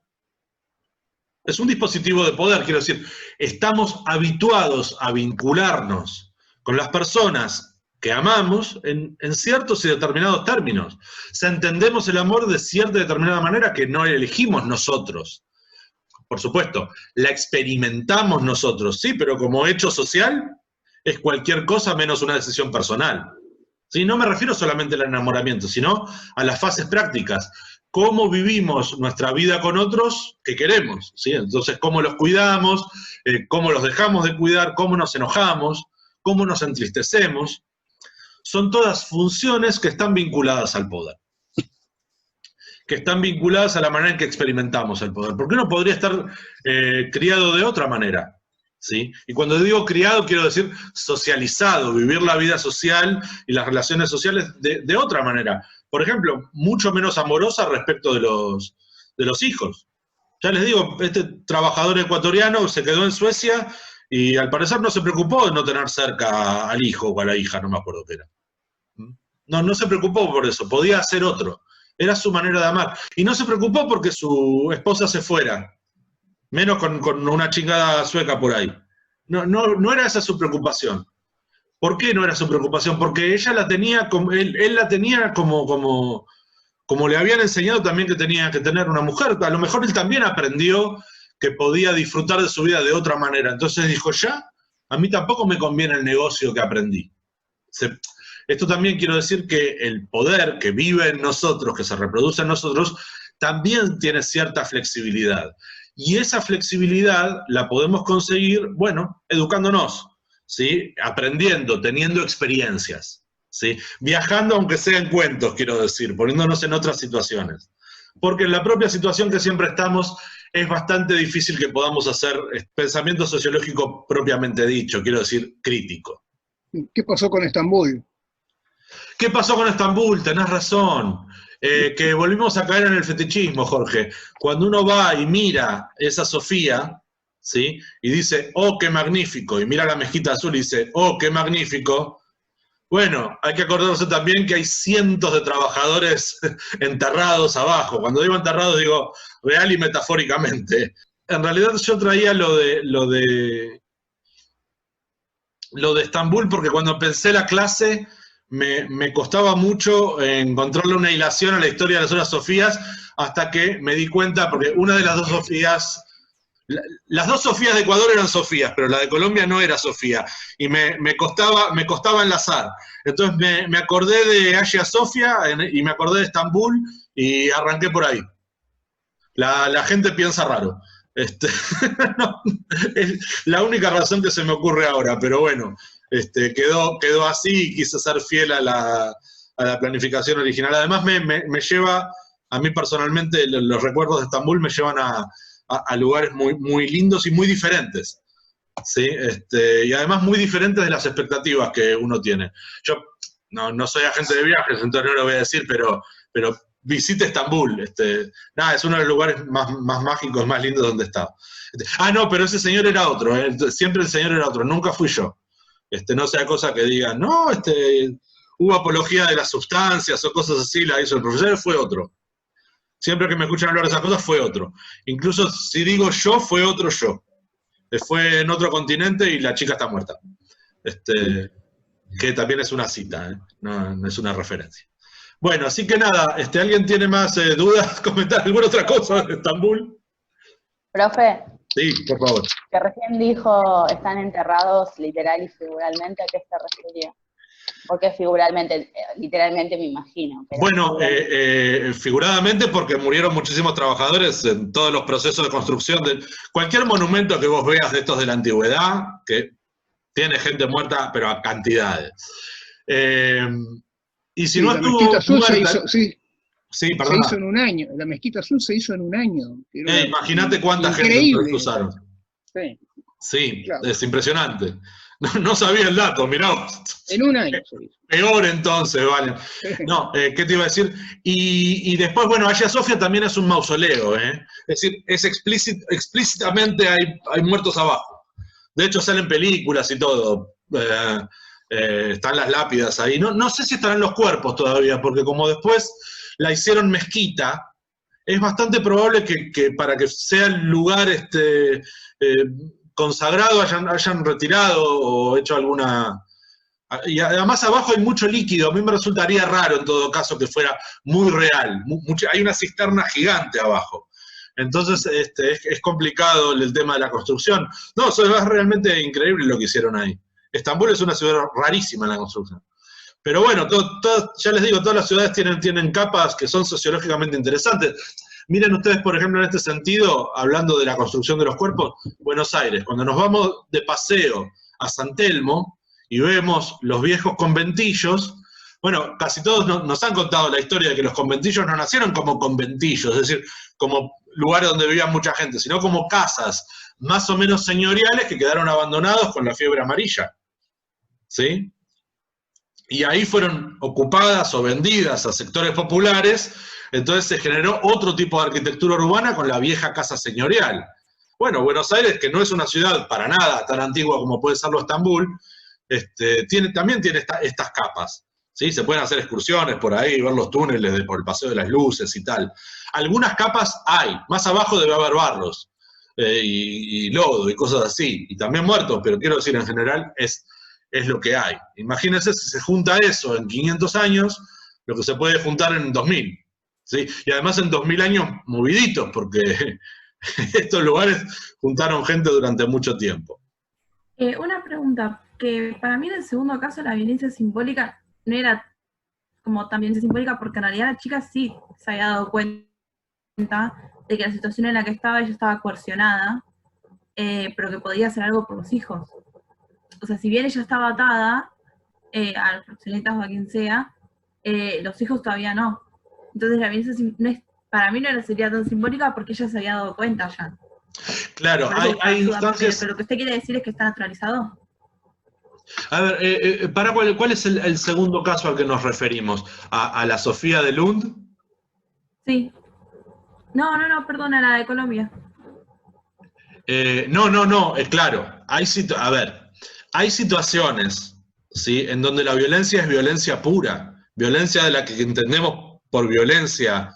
Es un dispositivo de poder, quiero decir. Estamos habituados a vincularnos con las personas que amamos en ciertos y determinados términos. O sea, entendemos el amor de cierta y determinada manera que no elegimos nosotros. Por supuesto, la experimentamos nosotros, sí, pero como hecho social es cualquier cosa menos una decisión personal. ¿Sí? No me refiero solamente al enamoramiento, sino a las fases prácticas. Cómo vivimos nuestra vida con otros que queremos, ¿sí? Entonces, cómo los cuidamos, cómo los dejamos de cuidar, cómo nos enojamos, cómo nos entristecemos. Son todas funciones que están vinculadas al poder, que están vinculadas a la manera en que experimentamos el poder. ¿Por qué no podría estar criado de otra manera? ¿Sí? Y cuando digo criado, quiero decir socializado, vivir la vida social y las relaciones sociales de otra manera. Por ejemplo, mucho menos amorosa respecto de los hijos. Ya les digo, este trabajador ecuatoriano se quedó en Suecia y al parecer no se preocupó de no tener cerca al hijo o a la hija, no me acuerdo qué era. No se preocupó por eso, podía hacer otro. Era su manera de amar. Y no se preocupó porque su esposa se fuera. Menos con una chingada sueca por ahí. No era esa su preocupación. ¿Por qué no era su preocupación? Porque ella la tenía, él la tenía como le habían enseñado también que tenía que tener una mujer. A lo mejor él también aprendió que podía disfrutar de su vida de otra manera. Entonces dijo, ya, a mí tampoco me conviene el negocio que aprendí. Esto también quiero decir que el poder que vive en nosotros, que se reproduce en nosotros, también tiene cierta flexibilidad. Y esa flexibilidad la podemos conseguir, bueno, educándonos, ¿sí? Aprendiendo, teniendo experiencias, ¿sí? Viajando, aunque sea en cuentos, quiero decir, poniéndonos en otras situaciones. Porque en la propia situación que siempre estamos, es bastante difícil que podamos hacer pensamiento sociológico propiamente dicho, quiero decir, crítico. ¿Qué pasó con Estambul? ¿Qué pasó con Estambul? Tenés razón. Que volvimos a caer en el fetichismo, Jorge. Cuando uno va y mira esa Sofía, ¿sí? Y dice, oh, qué magnífico, y mira la mezquita azul y dice, oh, qué magnífico. Bueno, hay que acordarse también que hay cientos de trabajadores enterrados abajo. Cuando digo enterrados digo real y metafóricamente. En realidad yo traía lo de Estambul porque cuando pensé la clase me costaba mucho encontrarle una hilación a la historia de las otras Sofías hasta que me di cuenta, porque una de las dos Sofías, las dos Sofías de Ecuador eran Sofías, pero la de Colombia no era Sofía, y me costaba enlazar. Entonces me acordé de Hagia Sofia y me acordé de Estambul y arranqué por ahí. La gente piensa raro. No, es la única razón que se me ocurre ahora, pero bueno, quedó así y quise ser fiel a la planificación original. Además me lleva, a mí personalmente, los recuerdos de Estambul me llevan a lugares muy, muy lindos y muy diferentes, ¿sí? Y además muy diferentes de las expectativas que uno tiene. Yo no soy agente de viajes, entonces no lo voy a decir, pero visite Estambul. Nada, es uno de los lugares más mágicos, más lindos donde he estado. No, pero ese señor era otro, siempre el señor era otro, nunca fui yo. No sea cosa que digan, no, hubo apología de las sustancias o cosas así, la hizo el profesor, fue otro. Siempre que me escuchan hablar de esas cosas, fue otro. Incluso si digo yo, fue otro yo. Fue en otro continente y la chica está muerta. Que también es una cita, no es una referencia. Bueno, así que nada, ¿alguien tiene más dudas, comentar alguna otra cosa de Estambul? Profe. Sí, por favor. Que recién dijo, están enterrados literal y figuralmente, ¿a qué se refería? Porque figuralmente, literalmente me imagino. Bueno, figuradamente porque murieron muchísimos trabajadores en todos los procesos de construcción. Cualquier monumento que vos veas de estos de la antigüedad, que tiene gente muerta, pero a cantidades. Y si sí, no la estuvo Mezquita Azul muerta, se hizo en un año. La Mezquita Azul se hizo en un año. Imagínate cuánta increíble. gente usaron. Sí, claro. Es impresionante. No sabía el dato, mirá vos. En un año se hizo. Peor entonces, vale. No, ¿qué te iba a decir? Y después, bueno, Hagia Sofia también es un mausoleo, ¿eh? Es decir, explícitamente hay muertos abajo. De hecho, salen películas y todo. Están las lápidas ahí. No sé si estarán los cuerpos todavía, porque como después la hicieron mezquita, es bastante probable que para que sea el lugar consagrado hayan retirado o hecho alguna... Y además abajo hay mucho líquido. A mí me resultaría raro en todo caso que fuera muy real. Hay una cisterna gigante abajo. Entonces es complicado el tema de la construcción. No, eso es realmente increíble lo que hicieron ahí. Estambul es una ciudad rarísima en la construcción. Pero bueno, ya les digo, todas las ciudades tienen capas que son sociológicamente interesantes. Miren ustedes, por ejemplo, en este sentido, hablando de la construcción de los cuerpos, Buenos Aires, cuando nos vamos de paseo a San Telmo y vemos los viejos conventillos, bueno, casi todos nos han contado la historia de que los conventillos no nacieron como conventillos, es decir, como lugares donde vivía mucha gente, sino como casas más o menos señoriales que quedaron abandonados con la fiebre amarilla. ¿Sí? Y ahí fueron ocupadas o vendidas a sectores populares, entonces se generó otro tipo de arquitectura urbana con la vieja casa señorial. Bueno, Buenos Aires, que no es una ciudad para nada tan antigua como puede serlo Estambul, también tiene estas capas. ¿Sí? Se pueden hacer excursiones por ahí, ver los túneles por el Paseo de las Luces y tal. Algunas capas hay, más abajo debe haber barros, y lodo y cosas así, y también muertos, pero quiero decir, en general es lo que hay. Imagínense si se junta eso en 500 años, lo que se puede juntar en 2000. ¿Sí? Y además en 2000 años moviditos, porque estos lugares juntaron gente durante mucho tiempo. Una pregunta, que para mí en el segundo caso la violencia simbólica no era como tan violencia simbólica, porque en realidad la chica sí se había dado cuenta de que la situación en la que estaba, ella estaba coercionada, pero que podía hacer algo por los hijos. O sea, si bien ella estaba atada a los proxenetas o a quien sea, los hijos todavía no. Entonces la violencia para mí no sería tan simbólica porque ella se había dado cuenta ya. Claro, hay instancias... Pero lo que usted quiere decir es que está naturalizado. A ver, ¿cuál es el segundo caso al que nos referimos? ¿A la Sofía de Lund? Sí. No, perdona, la de Colombia. No, claro. A ver, hay situaciones, ¿sí?, en donde la violencia es violencia pura, violencia de la que entendemos por violencia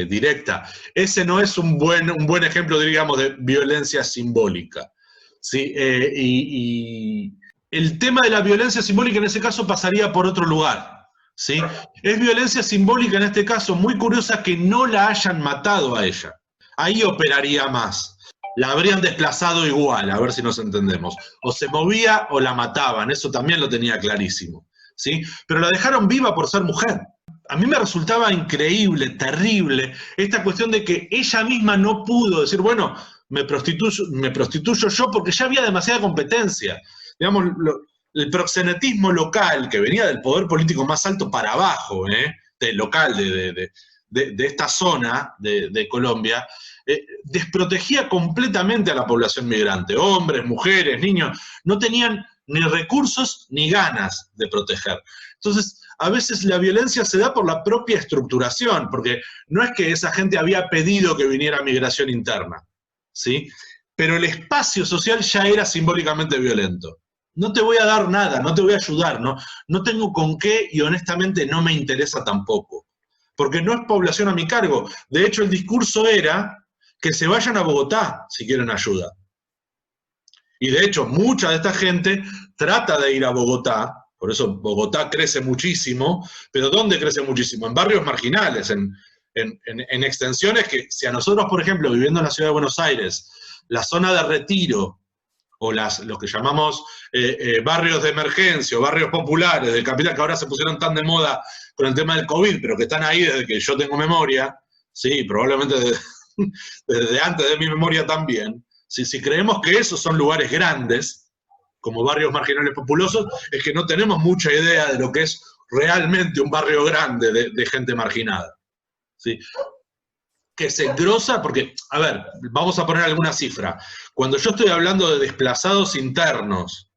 directa. Ese no es un buen ejemplo, diríamos, de violencia simbólica, ¿sí? Y el tema de la violencia simbólica en ese caso pasaría por otro lugar, ¿sí? Es violencia simbólica en este caso, muy curiosa que no la hayan matado a ella. Ahí operaría más. La habrían desplazado igual, a ver si nos entendemos. O se movía o la mataban, eso también lo tenía clarísimo, ¿sí? Pero la dejaron viva por ser mujer. A mí me resultaba increíble, terrible, esta cuestión de que ella misma no pudo decir, bueno, me prostituyo yo porque ya había demasiada competencia. Digamos, el proxenetismo local, que venía del poder político más alto para abajo, del local, de esta zona de Colombia, desprotegía completamente a la población migrante, hombres, mujeres, niños, no tenían ni recursos ni ganas de proteger. Entonces, a veces la violencia se da por la propia estructuración, porque no es que esa gente había pedido que viniera migración interna, ¿sí? Pero el espacio social ya era simbólicamente violento. No te voy a dar nada, no te voy a ayudar, no tengo con qué y honestamente no me interesa tampoco, porque no es población a mi cargo. De hecho, el discurso era que se vayan a Bogotá si quieren ayuda. Y de hecho, mucha de esta gente trata de ir a Bogotá, por eso Bogotá crece muchísimo, pero ¿dónde crece muchísimo? En barrios marginales, en extensiones que si a nosotros, por ejemplo, viviendo en la ciudad de Buenos Aires, la zona de Retiro, o los que llamamos barrios de emergencia, o barrios populares del capital, que ahora se pusieron tan de moda con el tema del COVID, pero que están ahí desde que yo tengo memoria, sí, probablemente desde antes de mi memoria también, si creemos que esos son lugares grandes, como barrios marginales populosos, es que no tenemos mucha idea de lo que es realmente un barrio grande de gente marginada, ¿sí? Que se engrosa, porque, a ver, vamos a poner alguna cifra. Cuando yo estoy hablando de desplazados internos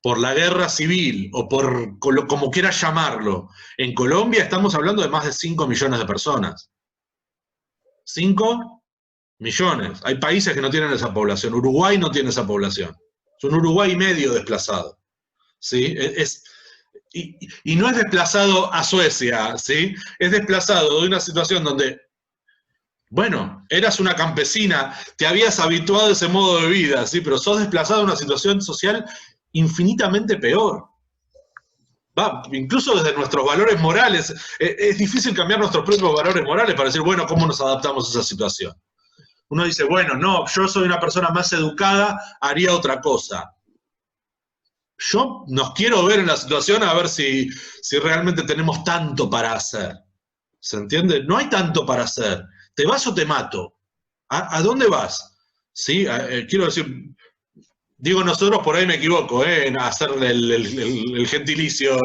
por la guerra civil, o por como quieras llamarlo, en Colombia estamos hablando de más de 5 millones de personas. 5 millones. Hay países que no tienen esa población. Uruguay no tiene esa población. Es un Uruguay medio desplazado, ¿sí? Y no es desplazado a Suecia, ¿sí? Es desplazado de una situación donde, bueno, eras una campesina, te habías habituado a ese modo de vida, ¿sí? Pero sos desplazado a una situación social infinitamente peor. Incluso desde nuestros valores morales, es difícil cambiar nuestros propios valores morales para decir, bueno, ¿cómo nos adaptamos a esa situación? Uno dice, bueno, no, yo soy una persona más educada, haría otra cosa. Yo nos quiero ver en la situación a ver si realmente tenemos tanto para hacer. ¿Se entiende? No hay tanto para hacer. ¿Te vas o te mato? ¿A dónde vas? ¿Sí? Quiero decir, digo nosotros, por ahí me equivoco, en hacerle el gentilicio,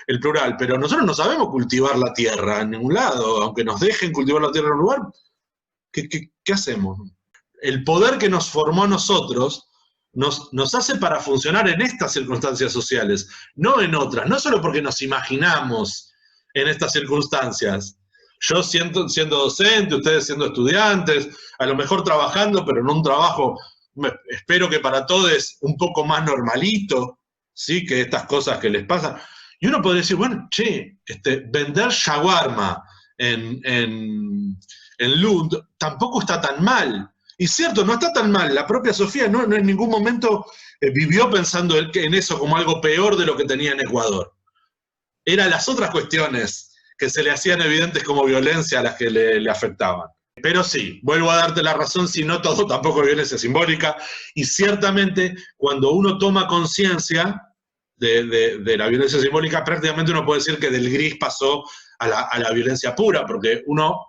el plural, pero nosotros no sabemos cultivar la tierra en ningún lado, aunque nos dejen cultivar la tierra en un lugar. ¿Qué hacemos? El poder que nos formó a nosotros nos hace para funcionar en estas circunstancias sociales, no en otras, no solo porque nos imaginamos en estas circunstancias. Yo siendo docente, ustedes siendo estudiantes, a lo mejor trabajando, pero en un trabajo, espero que para todos un poco más normalito, ¿sí? Que estas cosas que les pasan. Y uno podría decir, bueno, vender shawarma en Lund tampoco está tan mal. Y cierto, no está tan mal. La propia Sofía no en ningún momento vivió pensando en eso como algo peor de lo que tenía en Ecuador. Eran las otras cuestiones que se le hacían evidentes como violencia a las que le afectaban. Pero sí, vuelvo a darte la razón, si no todo tampoco es violencia simbólica, y ciertamente cuando uno toma conciencia de la violencia simbólica, prácticamente uno puede decir que del gris pasó a la violencia pura, porque uno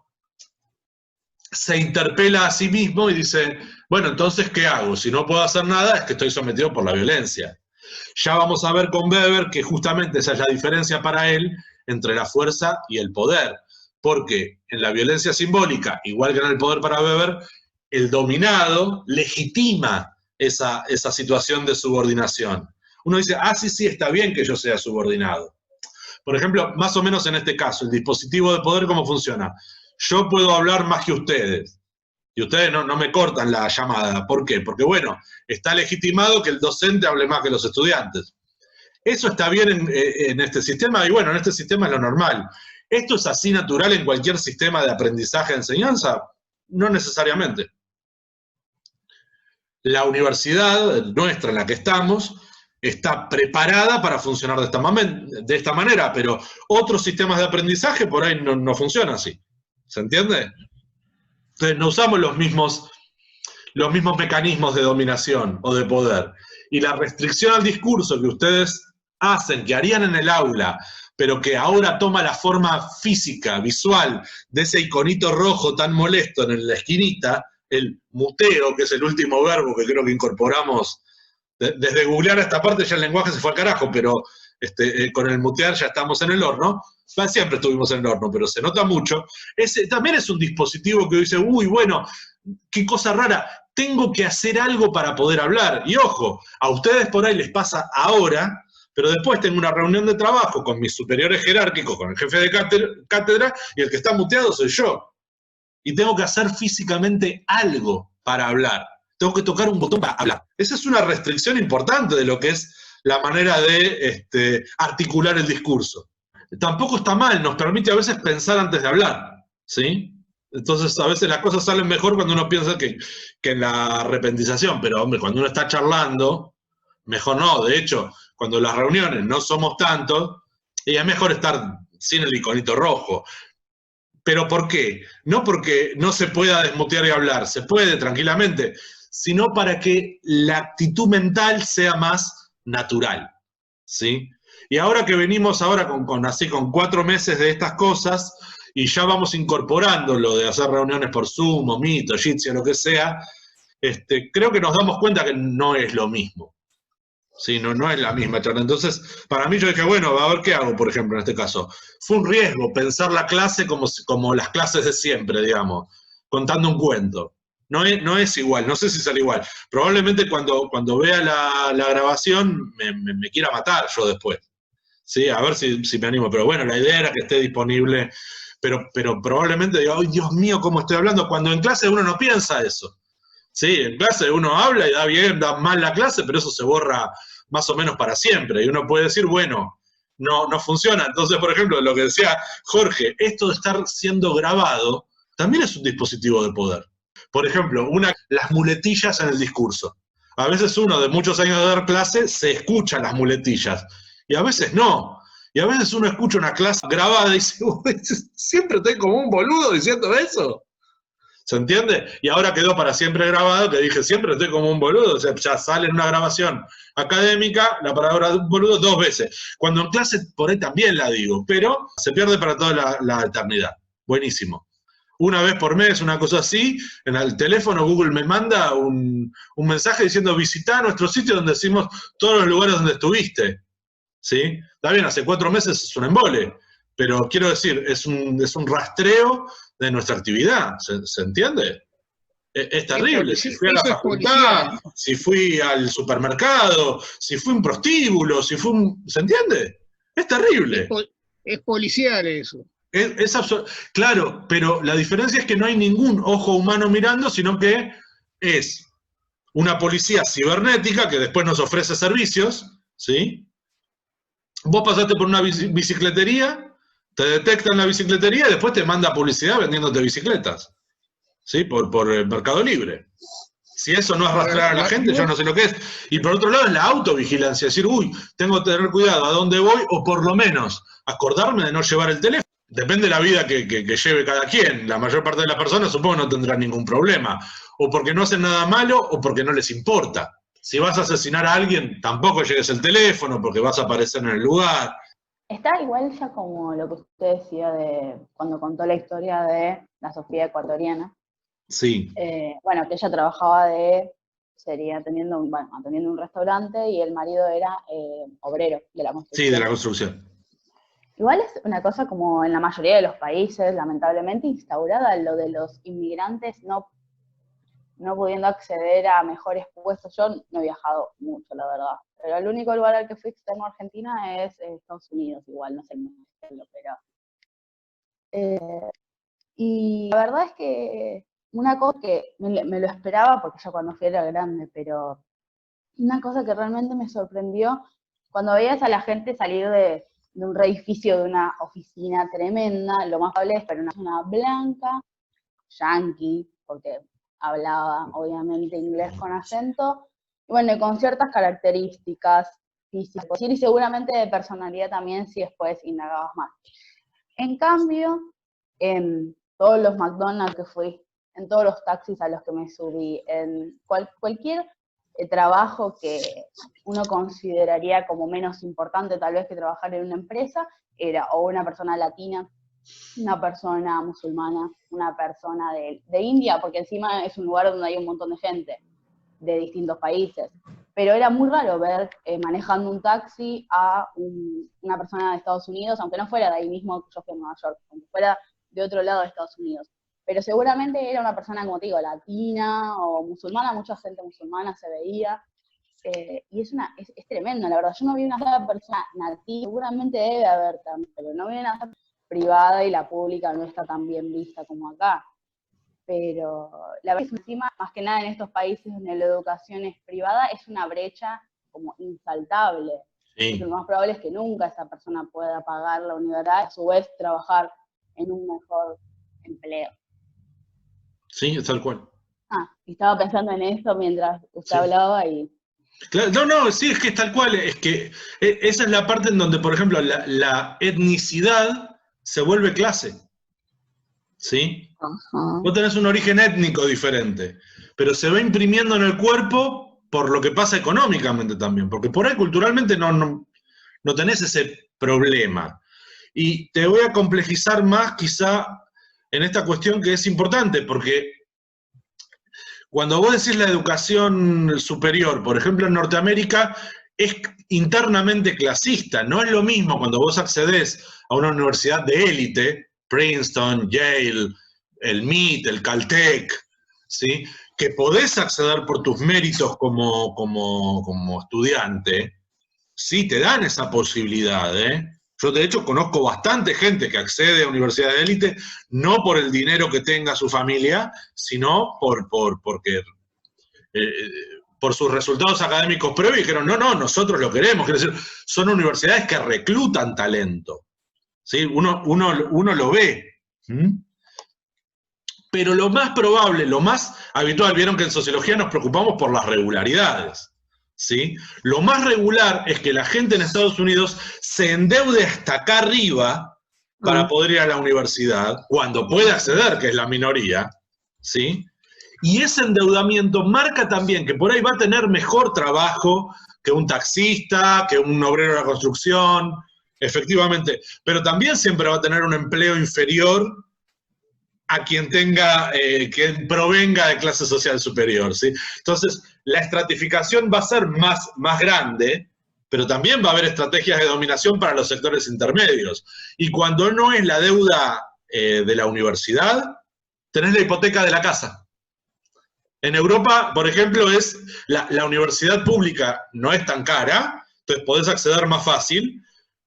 se interpela a sí mismo y dice, bueno, entonces, ¿qué hago? Si no puedo hacer nada, es que estoy sometido por la violencia. Ya vamos a ver con Weber que justamente esa es la diferencia para él entre la fuerza y el poder. Porque en la violencia simbólica, igual que en el poder para Weber, el dominado legitima esa situación de subordinación. Uno dice, sí, está bien que yo sea subordinado. Por ejemplo, más o menos en este caso, el dispositivo de poder, ¿cómo funciona? Yo puedo hablar más que ustedes. Y ustedes no me cortan la llamada. ¿Por qué? Porque, bueno, está legitimado que el docente hable más que los estudiantes. Eso está bien en este sistema, y bueno, en este sistema es lo normal. ¿Esto es así natural en cualquier sistema de aprendizaje, de enseñanza? No necesariamente. La universidad nuestra en la que estamos está preparada para funcionar de esta manera, pero otros sistemas de aprendizaje por ahí no funcionan así. ¿Se entiende? Entonces no usamos los mismos mecanismos de dominación o de poder. Y la restricción al discurso que ustedes hacen, que harían en el aula, pero que ahora toma la forma física, visual, de ese iconito rojo tan molesto en la esquinita, el muteo, que es el último verbo que creo que incorporamos, desde googlear esta parte ya el lenguaje se fue al carajo, pero con el mutear ya estamos en el horno, siempre estuvimos en el horno, pero se nota mucho. Ese también es un dispositivo que dice, uy, bueno, qué cosa rara, tengo que hacer algo para poder hablar. Y ojo, a ustedes por ahí les pasa ahora, pero después tengo una reunión de trabajo con mis superiores jerárquicos, con el jefe de cátedra, y el que está muteado soy yo. Y tengo que hacer físicamente algo para hablar. Tengo que tocar un botón para hablar. Esa es una restricción importante de lo que es la manera de articular el discurso. Tampoco está mal, nos permite a veces pensar antes de hablar, ¿sí? Entonces a veces las cosas salen mejor cuando uno piensa que en la arrepentización, pero hombre, cuando uno está charlando, mejor no. De hecho, cuando las reuniones no somos tantos, y es mejor estar sin el iconito rojo. ¿Pero por qué? No porque no se pueda desmutear y hablar, se puede tranquilamente, sino para que la actitud mental sea más natural, ¿sí? Y ahora que venimos con 4 meses de estas cosas, y ya vamos incorporando lo de hacer reuniones por Zoom, o Meet, o Jitsi, o lo que sea, creo que nos damos cuenta que no es lo mismo. Sí, no es la misma charla. Entonces, para mí yo dije, bueno, a ver qué hago, por ejemplo, en este caso. Fue un riesgo pensar la clase como las clases de siempre, digamos, contando un cuento. No es igual, no sé si sale igual. Probablemente cuando vea la grabación me quiera matar yo después. Sí, a ver si me animo. Pero bueno, la idea era que esté disponible. Pero probablemente diga, ¡ay, Dios mío, cómo estoy hablando! Cuando en clase uno no piensa eso. Sí, en clase uno habla y da bien, da mal la clase, pero eso se borra más o menos para siempre. Y uno puede decir, bueno, no funciona. Entonces, por ejemplo, lo que decía Jorge, esto de estar siendo grabado también es un dispositivo de poder. Por ejemplo, las muletillas en el discurso. A veces uno de muchos años de dar clase se escucha las muletillas y a veces no. Y a veces uno escucha una clase grabada y dice, siempre estoy como un boludo diciendo eso. ¿Se entiende? Y ahora quedó para siempre grabado, que dije, siempre estoy como un boludo, o sea, ya sale en una grabación académica la palabra boludo 2 veces. Cuando en clase por ahí también la digo, pero se pierde para toda la eternidad. Buenísimo. Una vez por mes, una cosa así, en el teléfono Google me manda un mensaje diciendo, visita nuestro sitio donde decimos todos los lugares donde estuviste. ¿Sí? Está bien, hace 4 meses es un embole, pero quiero decir, es un rastreo de nuestra actividad, ¿se entiende? Es terrible, si fui a la facultad, si fui al supermercado, si fui a un prostíbulo, ¿se entiende? Es terrible. Es policial eso. Es claro, pero la diferencia es que no hay ningún ojo humano mirando, sino que es una policía cibernética que después nos ofrece servicios, ¿sí? Vos pasaste por una bicicletería, te detectan la bicicletería y después te manda publicidad vendiéndote bicicletas, ¿sí? Por el Mercado Libre. Si eso no es rastrear a la gente, yo no sé lo que es. Y por otro lado es la autovigilancia, decir, uy, tengo que tener cuidado a dónde voy, o por lo menos acordarme de no llevar el teléfono. Depende de la vida que lleve cada quien. La mayor parte de las personas supongo no tendrán ningún problema. O porque no hacen nada malo, o porque no les importa. Si vas a asesinar a alguien, tampoco llegues el teléfono, porque vas a aparecer en el lugar. Está igual ya como lo que usted decía de cuando contó la historia de la Sofía ecuatoriana. Sí. Bueno, que ella trabajaba atendiendo un restaurante y el marido era obrero de la construcción. Sí, de la construcción. Igual es una cosa como en la mayoría de los países, lamentablemente, instaurada lo de los inmigrantes no pudiendo acceder a mejores puestos. Yo no he viajado mucho, la verdad, pero el único lugar al que fui externo a Argentina es Estados Unidos, igual, no sé el modelo, pero... y la verdad es que una cosa que me lo esperaba, porque ya cuando fui era grande, pero una cosa que realmente me sorprendió, cuando veías a la gente salir de un reedificio, de una oficina tremenda, lo más probable es para una persona blanca, yankee, porque hablaba obviamente inglés con acento, y bueno, con ciertas características físicas, y seguramente de personalidad también, si después indagabas más. En cambio, en todos los McDonald's que fui, en todos los taxis a los que me subí, en cualquier trabajo que uno consideraría como menos importante tal vez que trabajar en una empresa, era o una persona latina, una persona musulmana, una persona de India, porque encima es un lugar donde hay un montón de gente de distintos países. Pero era muy raro ver manejando un taxi a una persona de Estados Unidos, aunque no fuera de ahí mismo, yo fui en Nueva York, aunque fuera de otro lado de Estados Unidos. Pero seguramente era una persona, como te digo, latina o musulmana, mucha gente musulmana se veía. Y es tremendo, la verdad. Yo no vi una sola persona nativa, seguramente debe haber también, pero no vi una sola privada, y la pública no está tan bien vista como acá. Pero la verdad es que encima, más que nada en estos países donde la educación es privada, es una brecha como insaltable. Sí. Lo más probable es que nunca esa persona pueda pagar la universidad y a su vez trabajar en un mejor empleo. Sí, es tal cual. Y estaba pensando en eso mientras usted hablaba y... Claro, no, sí, es que es tal cual, es que esa es la parte en donde, por ejemplo, la etnicidad se vuelve clase, ¿sí? Ajá. Vos tenés un origen étnico diferente, pero se va imprimiendo en el cuerpo por lo que pasa económicamente también, porque por ahí culturalmente no tenés ese problema. Y te voy a complejizar más quizá en esta cuestión que es importante, porque cuando vos decís la educación superior, por ejemplo en Norteamérica, es internamente clasista. No es lo mismo cuando vos accedés a una universidad de élite, Princeton, Yale, el MIT, el Caltech, ¿sí? Que podés acceder por tus méritos como estudiante, sí te dan esa posibilidad, ¿eh? Yo de hecho conozco bastante gente que accede a universidades de élite, no por el dinero que tenga su familia, sino por sus resultados académicos previos, y dijeron, no, nosotros lo queremos. Quiero decir, son universidades que reclutan talento, ¿sí? Uno lo ve. Pero lo más probable, lo más habitual, vieron que en sociología nos preocupamos por las regularidades, ¿sí? Lo más regular es que la gente en Estados Unidos se endeude hasta acá arriba para poder ir a la universidad, cuando puede acceder, que es la minoría, ¿sí? Y ese endeudamiento marca también que por ahí va a tener mejor trabajo que un taxista, que un obrero de la construcción, efectivamente, pero también siempre va a tener un empleo inferior a quien que provenga de clase social superior, ¿sí? Entonces, la estratificación va a ser más grande, pero también va a haber estrategias de dominación para los sectores intermedios. Y cuando no es la deuda de la universidad, tenés la hipoteca de la casa. En Europa, por ejemplo, la universidad pública no es tan cara, entonces podés acceder más fácil,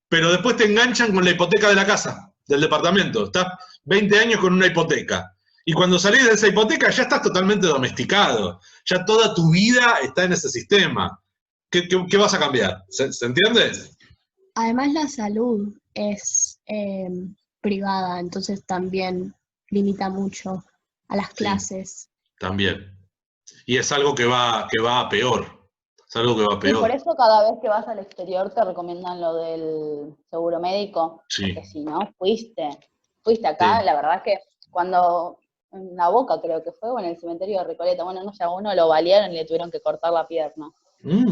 pero después te enganchan con la hipoteca de la casa, del departamento. Estás 20 años con una hipoteca. Y cuando salís de esa hipoteca ya estás totalmente domesticado. Ya toda tu vida está en ese sistema. ¿Qué vas a cambiar? ¿Se entiende? Además la salud es privada, entonces también limita mucho a las clases. Sí, también. Y es algo que va a peor. Es algo que va a peor. Y por eso cada vez que vas al exterior te recomiendan lo del seguro médico. Sí. Porque si no, fuiste acá, sí. La verdad es que cuando en La Boca creo que fue, o en el cementerio de Recoleta, bueno, no sé, a uno lo balearon y le tuvieron que cortar la pierna. No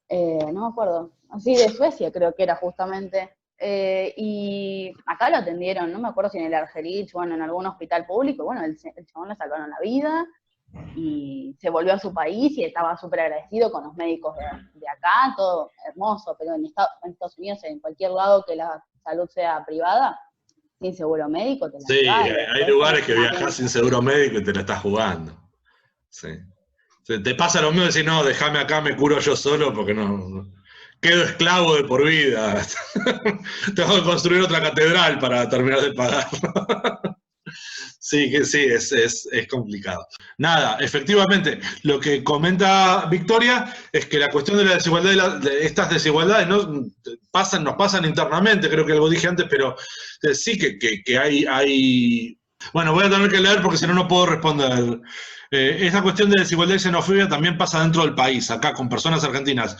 me acuerdo. Así de Suecia creo que era justamente. Y acá lo atendieron, no me acuerdo si en el Argerich, bueno, en algún hospital público, bueno, el chabón le salvaron la vida y se volvió a su país y estaba súper agradecido con los médicos de acá, todo hermoso, pero en Estados Unidos, en cualquier lado que la salud sea privada, sin seguro médico te la Sí, hay lugares que viajas sin seguro médico y te la estás jugando. Sí. Te pasa lo mismo de decir, no, déjame acá, me curo yo solo porque no quedo esclavo de por vida. Tengo que construir otra catedral para terminar de pagar. Sí, que sí, es complicado. Nada, efectivamente, lo que comenta Victoria es que la cuestión de la desigualdad, de estas desigualdades nos pasan internamente, creo que algo dije antes, pero sí que hay... Bueno, voy a tener que leer porque si no, no puedo responder. Esa cuestión de desigualdad y xenofobia también pasa dentro del país, acá con personas argentinas.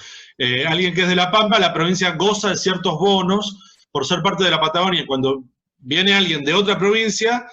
Alguien que es de La Pampa, la provincia goza de ciertos bonos por ser parte de la Patagonia, y cuando viene alguien de otra provincia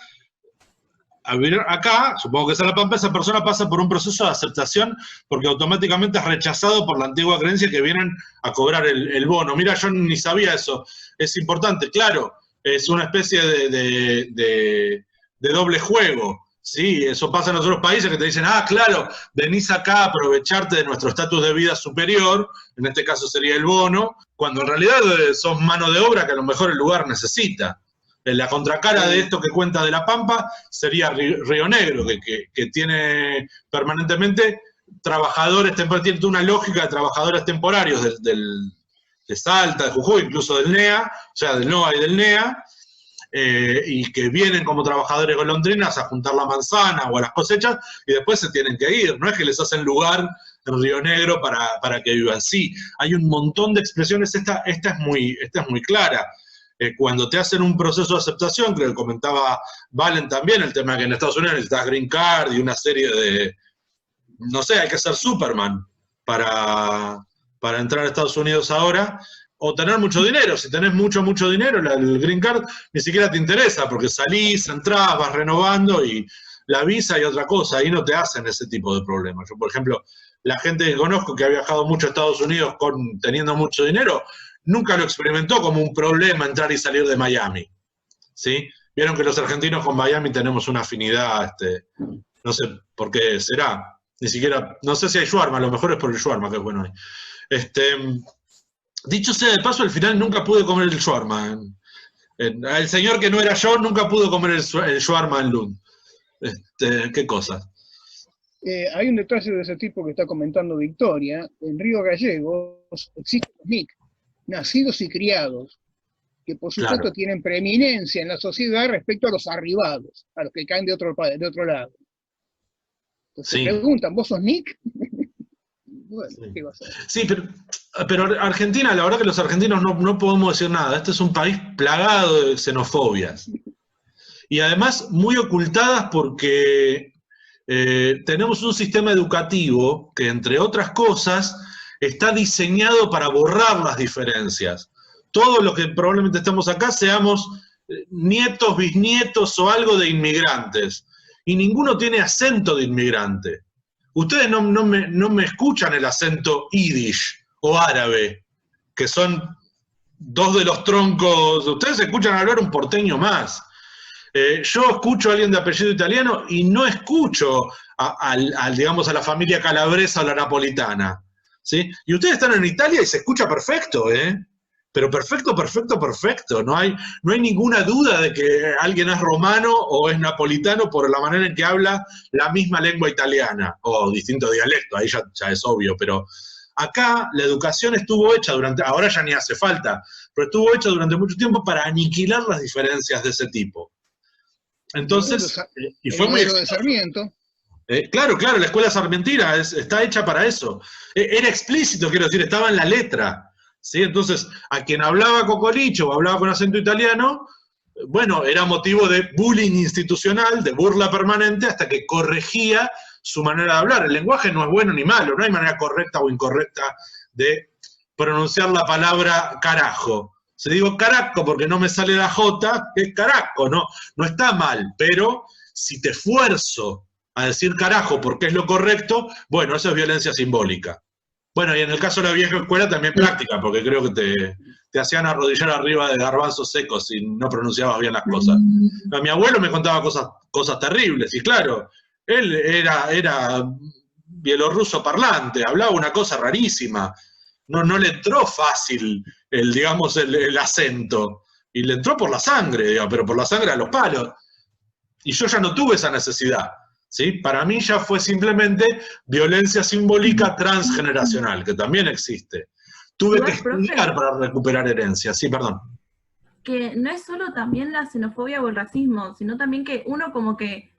a vivir acá, supongo que es La Pampa, esa persona pasa por un proceso de aceptación porque automáticamente es rechazado por la antigua creencia que vienen a cobrar el bono. Mira, yo ni sabía eso. Es importante, claro, es una especie de doble juego. Sí, eso pasa en otros países que te dicen, claro, venís acá a aprovecharte de nuestro estatus de vida superior, en este caso sería el bono, cuando en realidad sos mano de obra que a lo mejor el lugar necesita. La contracara de esto que cuenta de La Pampa sería Río Negro, que tiene permanentemente trabajadores temporarios, tiene una lógica de trabajadores temporarios de Salta, de Jujuy, incluso del NEA, o sea, del NOA y del NEA, y que vienen como trabajadores golondrinas a juntar la manzana o a las cosechas y después se tienen que ir. No es que les hacen lugar en Río Negro para que vivan. Sí, hay un montón de expresiones, esta es muy clara. Cuando te hacen un proceso de aceptación, creo que comentaba Valen también, el tema que en Estados Unidos necesitas green card y una serie de, no sé, hay que ser Superman para entrar a Estados Unidos ahora, o tener mucho dinero. Si tenés mucho dinero, el green card ni siquiera te interesa, porque salís, entrás, vas renovando, y la visa y otra cosa, ahí no te hacen ese tipo de problemas. Yo, por ejemplo, la gente que conozco que ha viajado mucho a Estados Unidos teniendo mucho dinero, nunca lo experimentó como un problema entrar y salir de Miami, ¿sí? Vieron que los argentinos con Miami tenemos una afinidad, no sé por qué será, ni siquiera, no sé si hay shawarma, a lo mejor es por el shawarma, que es bueno ahí. Dicho sea de paso, al final nunca pude comer el shawarma. El señor que no era yo nunca pudo comer el shawarma en Lund. ¿Qué cosa? Hay un detalle de ese tipo que está comentando Victoria. En Río Gallegos existen los NIC, nacidos y criados, que por supuesto tienen preeminencia en la sociedad respecto a los arribados, a los que caen de otro lado. Entonces preguntan, ¿vos sos NIC? Bueno, ¿qué va a ser? Sí, pero Argentina, la verdad que los argentinos no podemos decir nada. Este es un país plagado de xenofobias. Y además muy ocultadas porque tenemos un sistema educativo que, entre otras cosas, está diseñado para borrar las diferencias. Todos los que probablemente estamos acá seamos nietos, bisnietos o algo de inmigrantes. Y ninguno tiene acento de inmigrante. Ustedes no me escuchan el acento yiddish o árabe, que son dos de los troncos. Ustedes escuchan hablar un porteño más. Yo escucho a alguien de apellido italiano y no escucho digamos, a la familia calabresa o la napolitana, ¿sí? Y ustedes están en Italia y se escucha perfecto, pero perfecto. No hay ninguna duda de que alguien es romano o es napolitano por la manera en que habla la misma lengua italiana, o distinto dialecto, ahí ya es obvio, pero acá la educación estuvo hecha ahora ya ni hace falta, pero estuvo hecha durante mucho tiempo para aniquilar las diferencias de ese tipo. Entonces, y fue muy de Sarmiento. Claro, la escuela sarmientina está hecha para eso. Era explícito, quiero decir, estaba en la letra. ¿Sí? Entonces, a quien hablaba cocolicho o hablaba con acento italiano, bueno, era motivo de bullying institucional, de burla permanente, hasta que corregía su manera de hablar. El lenguaje no es bueno ni malo, no hay manera correcta o incorrecta de pronunciar la palabra carajo. Si digo caraco porque no me sale la J, es caraco, no está mal, pero si te esfuerzo a decir carajo porque es lo correcto, bueno, eso es violencia simbólica. Bueno, y en el caso de la vieja escuela también práctica, porque creo que te hacían arrodillar arriba de garbanzos secos si no pronunciabas bien las cosas. Mi abuelo me contaba cosas terribles, y claro, él era bielorruso parlante, hablaba una cosa rarísima. No le entró fácil el acento, y le entró por la sangre, digamos, pero por la sangre a los palos. Y yo ya no tuve esa necesidad. ¿Sí? Para mí ya fue simplemente violencia simbólica transgeneracional, que también existe. Tuve que estudiar para recuperar herencia. Sí, perdón. que no es solo también la xenofobia o el racismo, sino también que uno como que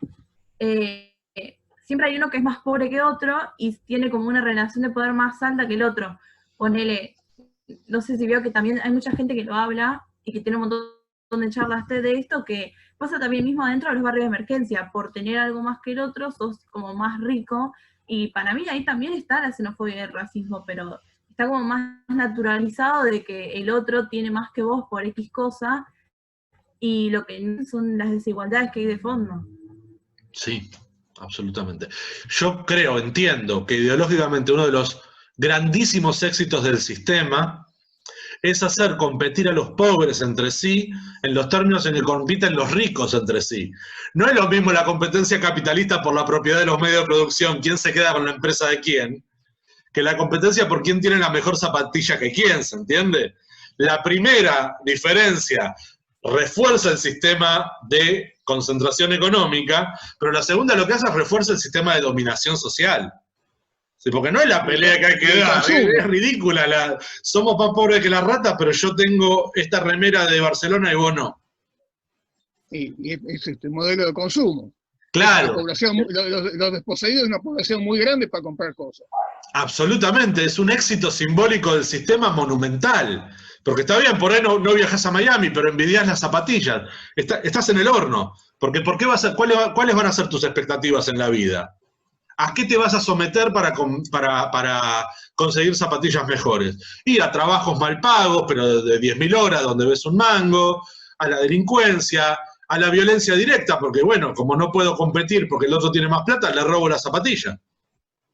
siempre hay uno que es más pobre que otro y tiene como una relación de poder más alta que el otro. Ponele, no sé si veo que también hay mucha gente que lo habla y que tiene un montón de charlas de esto, que pasa también mismo adentro de los barrios de emergencia, por tener algo más que el otro, sos como más rico, y para mí ahí también está la xenofobia y el racismo, pero está como más naturalizado de que el otro tiene más que vos por X cosa, y lo que no son las desigualdades que hay de fondo. Sí, absolutamente. Yo creo, entiendo que ideológicamente uno de los grandísimos éxitos del sistema es hacer competir a los pobres entre sí en los términos en que compiten los ricos entre sí. No es lo mismo la competencia capitalista por la propiedad de los medios de producción, quién se queda con la empresa de quién, que la competencia por quién tiene la mejor zapatilla que quién, ¿se entiende? La primera diferencia refuerza el sistema de concentración económica, pero la segunda lo que hace es refuerza el sistema de dominación social. Sí, porque no es la pelea que hay que dar, es ridícula. Somos más pobres que la rata, pero yo tengo esta remera de Barcelona y vos no. Y es este modelo de consumo. Claro. Los desposeídos es una población muy grande para comprar cosas. Absolutamente, es un éxito simbólico del sistema monumental. Porque está bien, por ahí no viajas a Miami, pero envidias las zapatillas. Estás en el horno. Porque ¿por qué ¿cuáles van a ser tus expectativas en la vida? ¿A qué te vas a someter para conseguir zapatillas mejores? Y a trabajos mal pagos, pero de 10.000 horas, donde ves un mango, a la delincuencia, a la violencia directa, porque bueno, como no puedo competir porque el otro tiene más plata, le robo la zapatilla.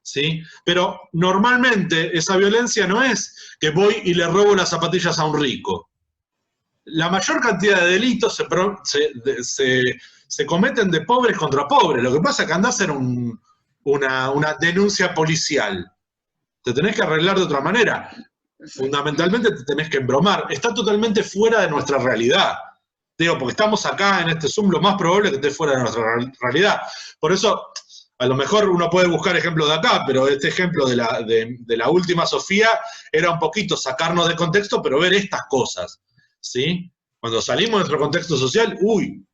¿Sí? Pero normalmente esa violencia no es que voy y le robo las zapatillas a un rico. La mayor cantidad de delitos se cometen de pobres contra pobres. Lo que pasa es que andás a hacer una denuncia policial. Te tenés que arreglar de otra manera. Fundamentalmente te tenés que embromar. Está totalmente fuera de nuestra realidad. Digo, porque estamos acá en este Zoom, lo más probable es que esté fuera de nuestra realidad. Por eso, a lo mejor uno puede buscar ejemplos de acá, pero este ejemplo de la última Sofía era un poquito sacarnos de contexto, pero ver estas cosas, ¿sí? Cuando salimos de nuestro contexto social, uy,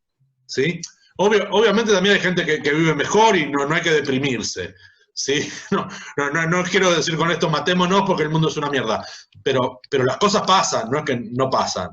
¿sí? Obviamente también hay gente que vive mejor y no hay que deprimirse, ¿sí? No quiero decir con esto matémonos porque el mundo es una mierda, pero las cosas pasan, no es que no pasan,